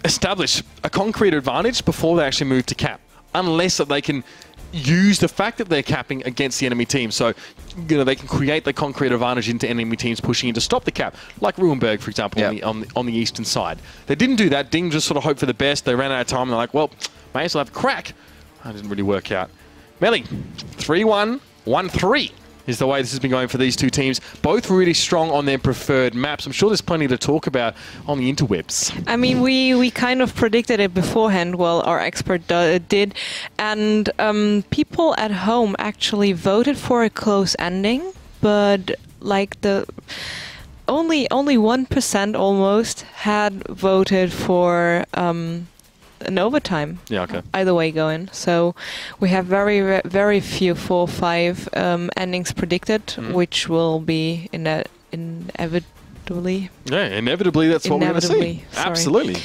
establish a concrete advantage before they actually move to cap, unless that they can use the fact that they're capping against the enemy team. So, you know, they can create the concrete advantage into enemy teams pushing in to stop the cap, like Ruinberg, for example, on the eastern side. They didn't do that. DiNG just sort of hoped for the best. They ran out of time. They're like, well, may as well have a crack. That didn't really work out. Melly, 3-1, 1-3. Is the way this has been going for these two teams. Both really strong on their preferred maps. I'm sure there's plenty to talk about on the interwebs. I mean, we kind of predicted it beforehand. Well, our expert did. And people at home actually voted for a close ending. But like only 1% almost had voted for an overtime. Yeah, okay. Either way going. So we have very few 4-5 endings predicted, which will be inevitably. Yeah, inevitably that's what we're going to see. Sorry. Absolutely.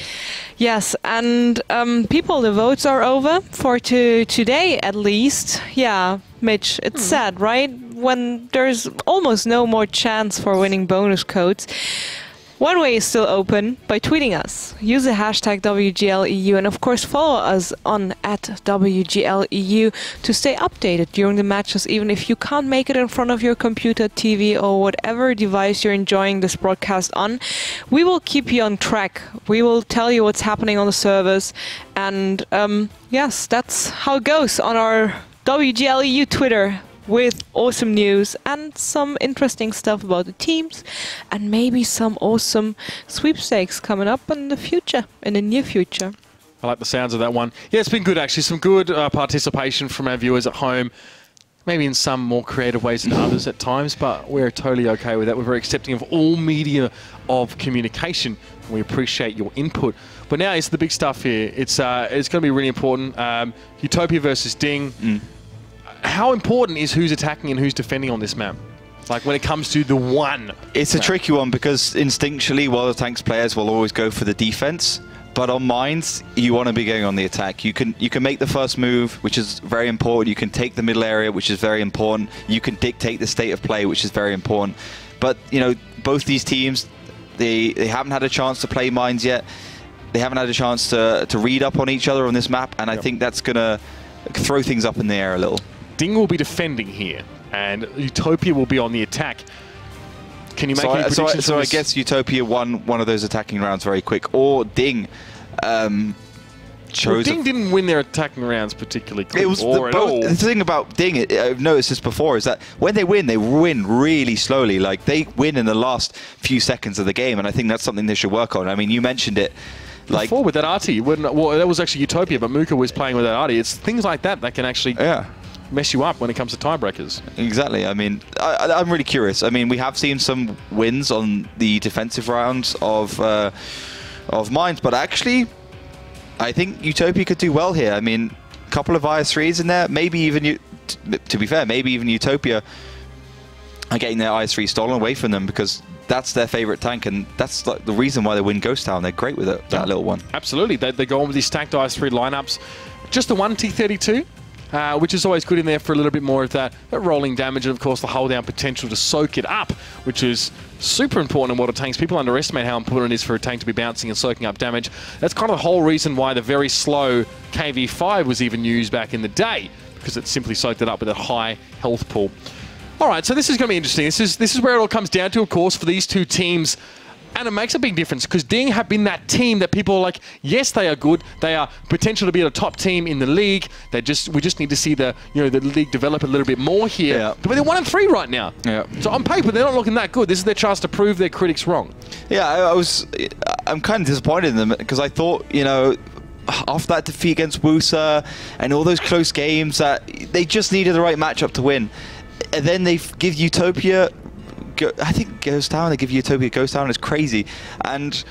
Yes, and people, the votes are over for today at least. Yeah, Mitch. It's sad, right? When there's almost no more chance for winning bonus codes. One way is still open, by tweeting us. Use the hashtag WGLEU and of course follow us on @WGLEU to stay updated during the matches, even if you can't make it in front of your computer, TV or whatever device you're enjoying this broadcast on. We will keep you on track. We will tell you what's happening on the servers, and yes, that's how it goes on our WGLEU Twitter, with awesome news and some interesting stuff about the teams, and maybe some awesome sweepstakes coming up in the future, in the near future. I like the sounds of that one. Yeah, it's been good actually. Some good participation from our viewers at home. Maybe in some more creative ways than others at times, but we're totally okay with that. We're very accepting of all media of communication. We appreciate your input. But now it's the big stuff here. It's going to be really important. UTOPIA versus DiNG. How important is who's attacking and who's defending on this map? Like when it comes to the one. It's a tricky one because instinctually, World of Tanks players will always go for the defense. But on mines, you want to be going on the attack. You can make the first move, which is very important. You can take the middle area, which is very important. You can dictate the state of play, which is very important. But you know, both these teams, they haven't had a chance to play mines yet. They haven't had a chance to read up on each other on this map, and I think that's gonna throw things up in the air a little. DiNG will be defending here, and UTOPIA will be on the attack. Can you make any predictions? So I guess UTOPIA won one of those attacking rounds very quick, or DiNG chose. Well, DiNG didn't win their attacking rounds particularly quick. It was the thing about DiNG. I've noticed this before, is that when they win really slowly. Like they win in the last few seconds of the game, and I think that's something they should work on. I mean, you mentioned it. Like before with that arty, well, that was actually UTOPIA, but Muka was playing with that arty. It's things like that that can actually mess you up when it comes to tiebreakers. Exactly. I mean, I'm really curious. I mean, we have seen some wins on the defensive rounds of mines, but actually, I think UTOPIA could do well here. I mean, a couple of IS3s in there, maybe even, to be fair, maybe even UTOPIA are getting their IS3 stolen away from them because that's their favorite tank, and that's like the reason why they win Ghost Town. They're great with it, that little one. Absolutely. They go on with these stacked IS3 lineups. Just the one T32. Which is always good in there for a little bit more of that rolling damage and, of course, the hold down potential to soak it up, which is super important in World of Tanks. People underestimate how important it is for a tank to be bouncing and soaking up damage. That's kind of the whole reason why the very slow KV5 was even used back in the day, because it simply soaked it up with a high health pool. All right, so this is going to be interesting. This is where it all comes down to, of course, for these two teams. And it makes a big difference because DiNG have been that team that people are like, yes, they are good. They are potential to be a top team in the league. We just need to see the league develop a little bit more here. Yeah. But they're 1-3 right now. Yeah. So on paper, they're not looking that good. This is their chance to prove their critics wrong. Yeah, I'm kind of disappointed in them because I thought, you know, after that defeat against Wusa and all those close games, that they just needed the right matchup to win. And then they give UTOPIA. I think Ghost Town, they give UTOPIA Ghost Town, it's crazy, and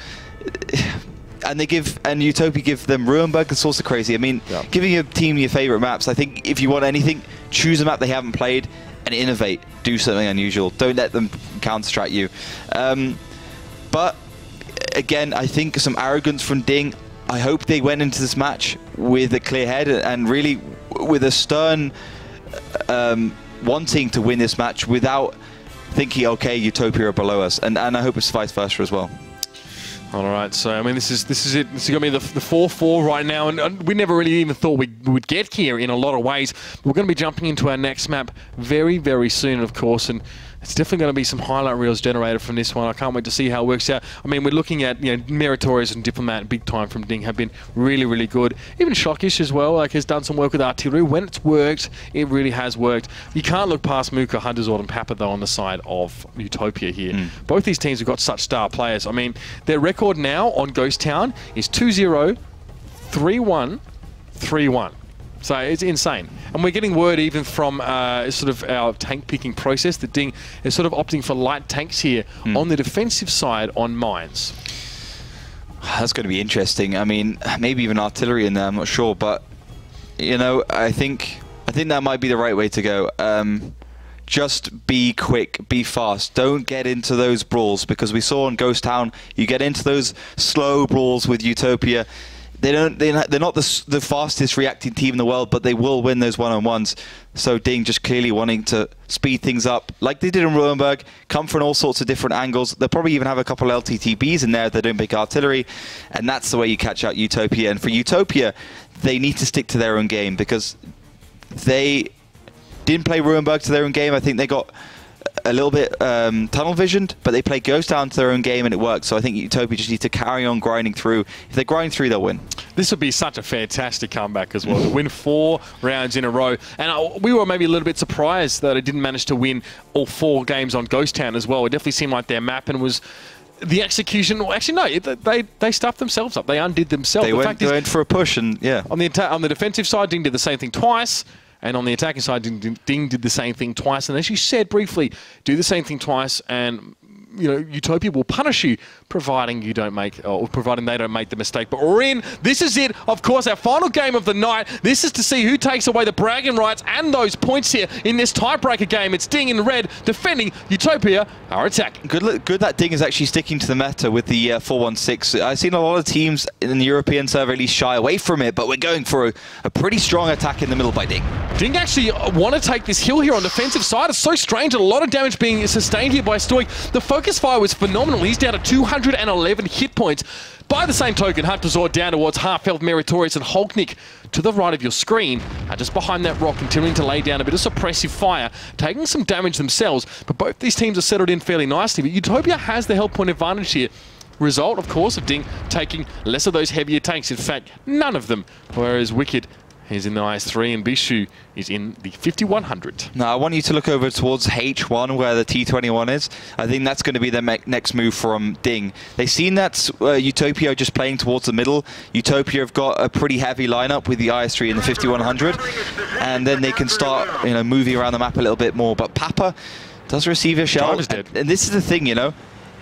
UTOPIA give them Ruinberg, it's also crazy. I mean, giving your team your favorite maps, I think if you want anything, choose a map they haven't played and innovate, do something unusual. Don't let them counter-strat you. But again, I think some arrogance from DiNG. I hope they went into this match with a clear head and really with a stern wanting to win this match without thinking, okay, UTOPIA are below us, and I hope it's vice versa as well. All right, so I mean, this is it. This is going to be the 4-4 right now, and we never really even thought we would get here in a lot of ways. We're going to be jumping into our next map very, very soon, of course, and it's definitely going to be some highlight reels generated from this one. I can't wait to see how it works out. I mean, we're looking at, you know, Meritorious and Diplomat, big time from DiNG, have been really, really good. Even Shockish as well, like, has done some work with artillery. When it's worked, it really has worked. You can't look past Muka, Hunterzord, and Papa, though, on the side of UTOPIA here. Both these teams have got such star players. I mean, their record now on Ghost Town is 2-0, 3-1, 3-1. So it's insane. And we're getting word even from sort of our tank picking process that DiNG is sort of opting for light tanks here on the defensive side on mines. That's going to be interesting. I mean, maybe even artillery in there, I'm not sure. But, you know, I think that might be the right way to go. Just be quick, be fast. Don't get into those brawls, because we saw in Ghost Town, you get into those slow brawls with UTOPIA, they're not the fastest reacting team in the world, but they will win those one-on-ones. So DiNG just clearly wanting to speed things up, like they did in Ruinberg, come from all sorts of different angles. They'll probably even have a couple LTTBs in there if they don't pick artillery, and that's the way you catch out UTOPIA. And for UTOPIA, they need to stick to their own game, because they didn't play Ruinberg to their own game. I think they got a little bit tunnel visioned, but they play Ghost down to their own game and it works. So I think UTOPIA just need to carry on grinding through. If they grind through, they'll win. This would be such a fantastic comeback as well, to win 4 rounds in a row. And we were maybe a little bit surprised that it didn't manage to win all 4 games on Ghost Town as well. It definitely seemed like their map and was the execution. Well, actually, no, they stuffed themselves up. They undid themselves. They went for a push, and yeah. On the defensive side, DiNG did the same thing twice. And on the attacking side, DiNG did the same thing twice. And as you said briefly, do the same thing twice, and UTOPIA will punish you, providing you don't make, or providing they don't make the mistake. But we're in. This is it. Of course, our final game of the night. This is to see who takes away the bragging rights and those points here in this tiebreaker game. It's DiNG in red defending. UTOPIA are attacking. Good that DiNG is actually sticking to the meta with the 4-1-6. I've seen a lot of teams in the European server at least shy away from it, but we're going for a pretty strong attack in the middle by DiNG. DiNG actually want to take this hill here on the defensive side. It's so strange. A lot of damage being sustained here by Stoic. The focus fire was phenomenal. He's down to 211 hit points. By the same token, Hunterzord down towards half health, Meritorious and Hulknik to the right of your screen, just behind that rock, continuing to lay down a bit of suppressive fire, taking some damage themselves. But both these teams are settled in fairly nicely. But UTOPIA has the health point advantage here. Result, of course, of DiNG taking less of those heavier tanks. In fact, none of them. Whereas Wicked is in the IS-3 and Bishu is in the 5100. Now, I want you to look over towards H1 where the T21 is. I think that's going to be the next move from DiNG. They've seen that UTOPIA just playing towards the middle. UTOPIA have got a pretty heavy lineup with the IS-3 and the 5100, and then they can start moving around the map a little bit more. But Papa does receive a shell, and this is the thing,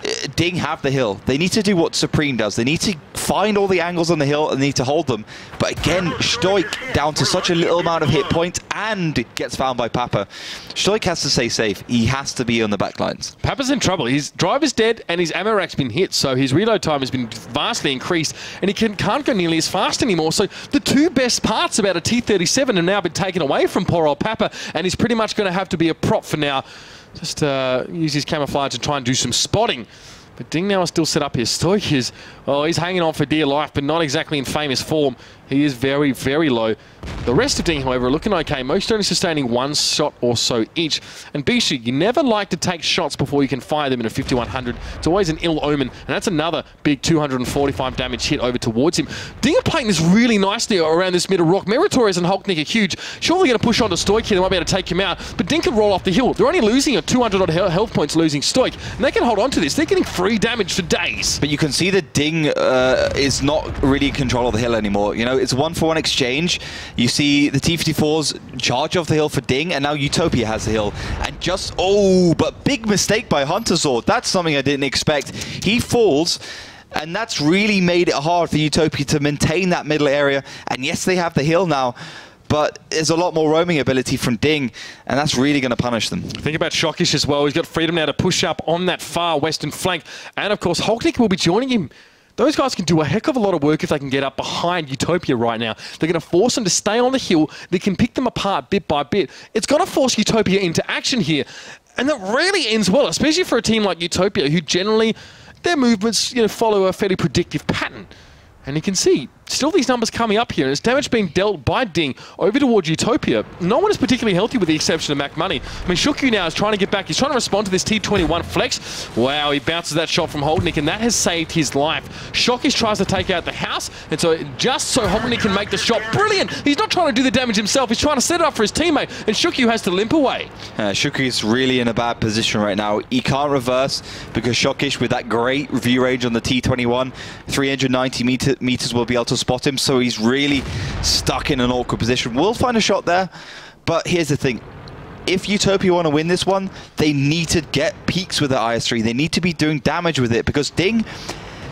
DiNG have the hill. They need to do what Supreme does. They need to find all the angles on the hill and need to hold them. But again, Stoic down to such a little amount of hit points and gets found by Papa. Stoic has to stay safe. He has to be on the back lines. Papa's in trouble. His drive is dead and his ammo rack's been hit, so his reload time has been vastly increased and he can't go nearly as fast anymore. So the 2 best parts about a T-37 have now been taken away from poor old Papa, and he's pretty much going to have to be a prop for now. Just use his camouflage and try and do some spotting. But DiNG now is still set up here. Stoic is, he's hanging on for dear life, but not exactly in famous form. He is very, very low. The rest of DiNG, however, are looking okay. Most only sustaining 1 shot or so each. And Bishu, you never like to take shots before you can fire them in a 5100. It's always an ill omen. And that's another big 245 damage hit over towards him. DiNG are playing this really nicely around this middle rock. Meritorious and Hulknik are huge. Surely going to push on to Stoic here. They might be able to take him out. But DiNG can roll off the hill. They're only losing a 200 odd health points losing Stoic. And they can hold on to this. They're getting free damage for days. But you can see that DiNG is not really in control of the hill anymore. It's 1-for-1 exchange. You see the T-54s charge off the hill for DiNG, and now UTOPIA has the hill. And but big mistake by Hunterzord. That's something I didn't expect. He falls, and that's really made it hard for UTOPIA to maintain that middle area. And yes, they have the hill now, but there's a lot more roaming ability from DiNG, and that's really going to punish them. Think about Shockish as well. He's got freedom now to push up on that far western flank. And of course, Hulknik will be joining him. Those guys can do a heck of a lot of work if they can get up behind UTOPIA right now. They're going to force them to stay on the hill. They can pick them apart bit by bit. It's going to force UTOPIA into action here. And that really ends well, especially for a team like UTOPIA, who generally, their movements follow a fairly predictive pattern. And you can see, still these numbers coming up here, and it's damage being dealt by DiNG over towards UTOPIA. No one is particularly healthy with the exception of Mac Money. I mean, Shukyu now is trying to get back. He's trying to respond to this T21 flex. Wow, he bounces that shot from Hulknik, and that has saved his life. Shockish tries to take out the house, and so just so Hulknik can make the shot. Brilliant! He's not trying to do the damage himself. He's trying to set it up for his teammate, and Shukyu has to limp away. Shukyu's really in a bad position right now. He can't reverse because Shockish, with that great view range on the T21, 390 meters will be able to spot him, so he's really stuck in an awkward position. We'll find a shot there, but here's the thing. If UTOPIA want to win this one, they need to get peaks with the IS-3. They need to be doing damage with it, because DiNG,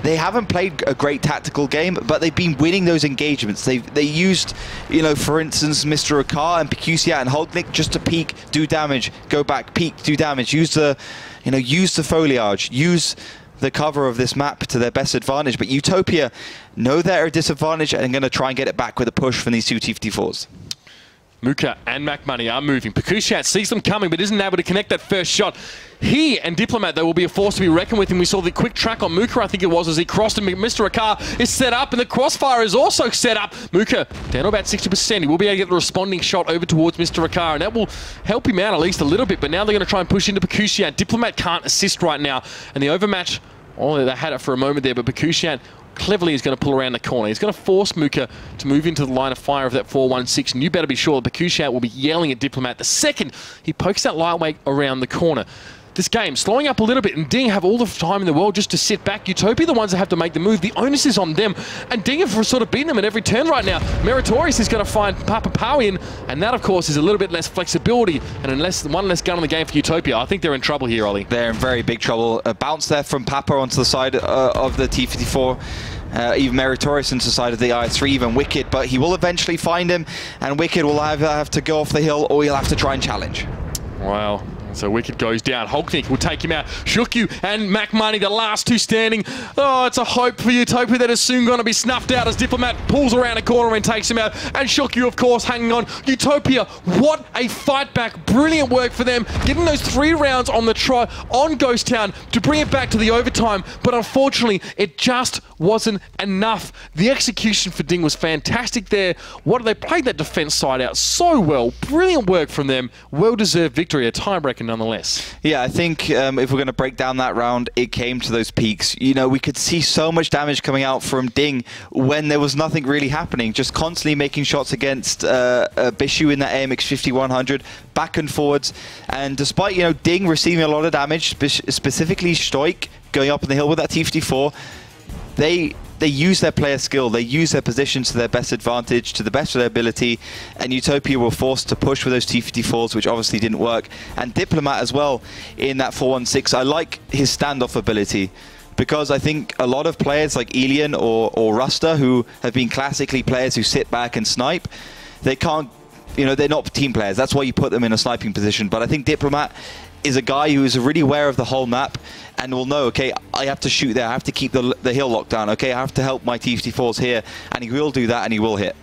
they haven't played a great tactical game, but they've been winning those engagements. They used, for instance, Mr. Akar and Pikusia and Hulknik just to peek, do damage, go back, peek, do damage, use the foliage, use the cover of this map to their best advantage, but Utopia know they're at a disadvantage and going to try and get it back with a push from these two T54s. Muka and MacMoney are moving. Pakushat sees them coming, but isn't able to connect that first shot. He and Diplomat, though, will be a force to be reckoned with, and we saw the quick track on Muka, I think it was, as he crossed, and Mr. Akar is set up, and the crossfire is also set up. Muka down to about 60%. He will be able to get the responding shot over towards Mr. Akar, and that will help him out at least a little bit, but now they're going to try and push into Pakushat. Diplomat can't assist right now, and the overmatch, oh, they had it for a moment there, but Pakushat cleverly is going to pull around the corner. He's going to force Muka to move into the line of fire of that 4-1-6, and you better be sure that Pakushat will be yelling at Diplomat the second he pokes that lightweight around the corner. This game slowing up a little bit, and DiNG have all the time in the world just to sit back. Utopia the ones that have to make the move. The onus is on them, and DiNG have sort of beaten them at every turn right now. Meritorious is going to find Papa Pow in, and that, of course, is a little bit less flexibility and one less gun on the game for Utopia. I think they're in trouble here, Ollie. They're in very big trouble. A bounce there from Papa onto the side of the T54. Even Meritorious into the side of the IS3, even Wicked, but he will eventually find him, and Wicked will either have to go off the hill or he'll have to try and challenge. Wow. So Wicked goes down. Hulknik will take him out. Shukyu and MacMoney, the last two standing. Oh, it's a hope for Utopia that is soon going to be snuffed out as Diplomat pulls around a corner and takes him out. And Shukyu, of course, hanging on. Utopia, what a fight back. Brilliant work for them. Getting those 3 rounds on the try on Ghost Town to bring it back to the overtime. But unfortunately, it just wasn't enough. The execution for DiNG was fantastic there. They played that defense side out so well. Brilliant work from them. Well-deserved victory. A tiebreaker nonetheless. Yeah, I think if we're going to break down that round, it came to those peaks. You know, we could see so much damage coming out from DiNG when there was nothing really happening. Just constantly making shots against Bishu in that AMX 5100, back and forwards. And despite, you know, DiNG receiving a lot of damage, specifically Stoik going up on the hill with that T54, they use their player skill, they use their positions to their best advantage, to the best of their ability, and Utopia were forced to push with those T54s, which obviously didn't work. And Diplomat as well in that 4-1-6. I like his standoff ability, because I think a lot of players like Elian or Ruster, who have been classically players who sit back and snipe, they can't, you know, they're not team players. That's why you put them in a sniping position. But I think Diplomat is a guy who is really aware of the whole map and will know, okay, I have to shoot there, I have to keep the hill locked down, okay, I have to help my T54s here, and he will do that and he will hit.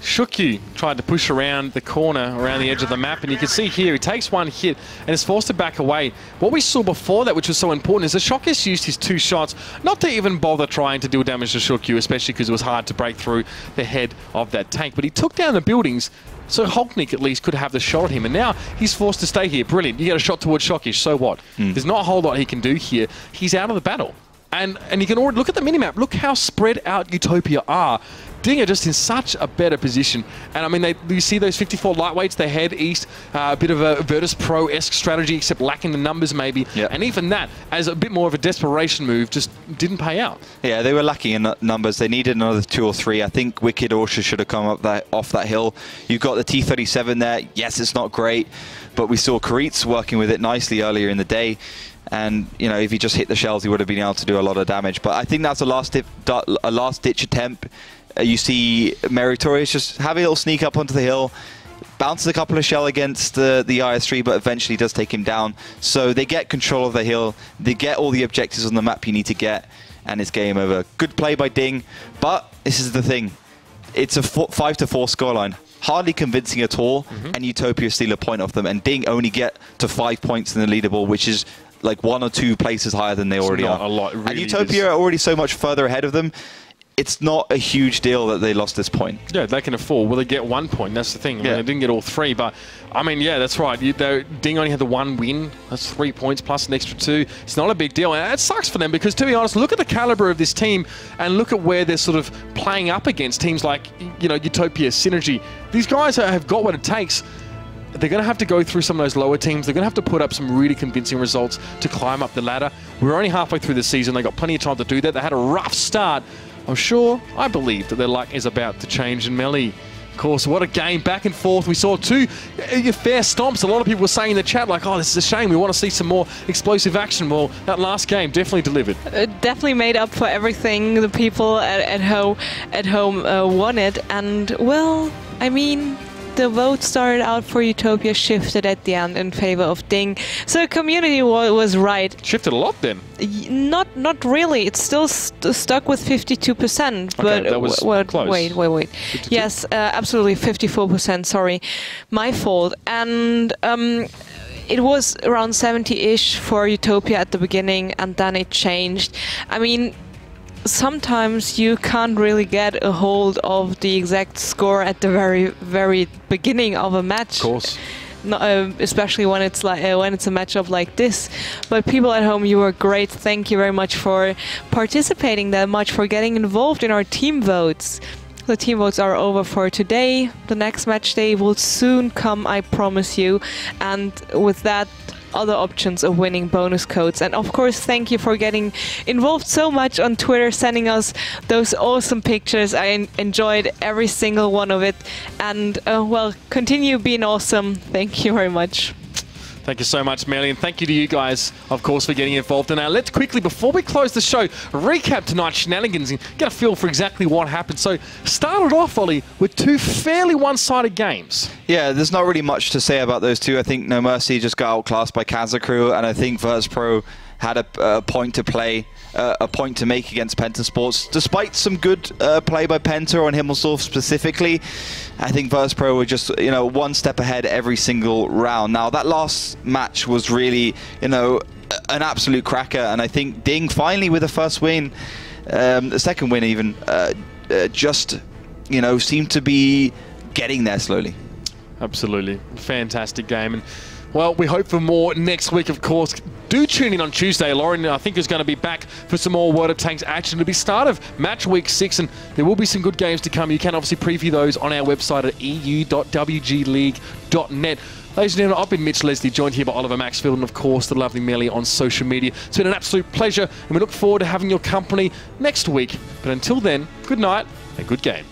Shukyu tried to push around the corner, around the edge of the map, and you can see here, he takes one hit and is forced to back away. What we saw before that, which was so important, is that Shockis used his 2 shots not to even bother trying to deal damage to Shukyu, especially because it was hard to break through the head of that tank. But he took down the buildings, so Hulknik at least could have the shot at him, and now he's forced to stay here. Brilliant. You get a shot towards Shockish, so what? There's not a whole lot he can do here. He's out of the battle. And you can already look at the minimap. Look how spread out Utopia are. DiNG are just in such a better position. And I mean, you see those 54 lightweights, they head east, a bit of a Virtus Pro-esque strategy, except lacking the numbers maybe. Yep. And even that, as a bit more of a desperation move, just didn't pay out. Yeah, they were lacking in numbers. They needed another 2 or 3. I think Wicked Orsha should have come up off that hill. You've got the T37 there. Yes, it's not great, but we saw Karitz working with it nicely earlier in the day. And, you know, if he just hit the shells, he would have been able to do a lot of damage. But I think that's a last-ditch attempt. You see Meritorious just have a little sneak up onto the hill, bounces a couple of shell against the IS3, but eventually does take him down. So they get control of the hill, they get all the objectives on the map you need to get, and it's game over. Good play by DiNG, but this is the thing. It's a 5-4 scoreline. Hardly convincing at all, and Utopia steal a point off them, and DiNG only get to 5 points in the leaderboard, which is like 1 or 2 places higher than they already are. A lot, really, and Utopia are already so much further ahead of them. It's not a huge deal that they lost this point. Yeah, they can afford. Well, they get 1 point. That's the thing. I mean, they didn't get all 3, but I mean, yeah, that's right. DiNG only had the 1 win. That's 3 points plus an extra 2. It's not a big deal, and it sucks for them because, to be honest, look at the caliber of this team and look at where they're sort of playing up against teams like, you know, Utopia, Synergy. These guys have got what it takes. They're going to have to go through some of those lower teams. They're going to have to put up some really convincing results to climb up the ladder. We're only halfway through the season. They got plenty of time to do that. They had a rough start. I believe that their luck is about to change in Melee. Of course, what a game, back and forth. We saw 2 fair stomps. A lot of people were saying in the chat, like, oh, this is a shame. We want to see some more explosive action. Well, that last game definitely delivered. It definitely made up for everything the people at home wanted. And, well, I mean, the vote started out for Utopia shifted at the end in favor of DiNG. So the community was right. Shifted a lot then. Not really. It's still stuck with 52%. But okay, that was close. Wait. 52. Yes, absolutely 54%. Sorry, my fault. And it was around 70-ish for Utopia at the beginning, and then it changed. I mean, sometimes you can't really get a hold of the exact score at the very beginning of a match. Of course. Especially when it's like when it's a matchup like this. But people at home, you were great. Thank you very much for participating that much, for getting involved in our team votes. The team votes are over for today. The next match day will soon come, I promise you. And with that, other options of winning bonus codes. And of course, thank you for getting involved so much on Twitter, sending us those awesome pictures. I enjoyed every single one of it. And well, continue being awesome. Thank you very much. Thank you so much, Melly, and thank you to you guys, of course, for getting involved. And now let's quickly, before we close the show, recap tonight's shenanigans and get a feel for exactly what happened. So, started off, Ollie, with two fairly one-sided games. Yeah, there's not really much to say about those two. I think No Mercy just got outclassed by Kazakru, and I think Virtus.pro had a point to play, a point to make against Penta Sports. Despite some good play by Penta on Himmelsdorf specifically, I think Virtus.pro were just, you know, one step ahead every single round. Now, that last match was really, you know, an absolute cracker, and I think DiNG finally with the first win, the second win even, just, you know, seemed to be getting there slowly. Absolutely. Fantastic game. And well, we hope for more next week, of course. Do tune in on Tuesday. Lauren, I think, is going to be back for some more World of Tanks action. It'll be start of Match Week 6, and there will be some good games to come. You can obviously preview those on our website at eu.wgleague.net. Ladies and gentlemen, I've been Mitch Leslie, joined here by Oliver Maxfield, and of course, the lovely Melly on social media. It's been an absolute pleasure, and we look forward to having your company next week. But until then, good night and good game.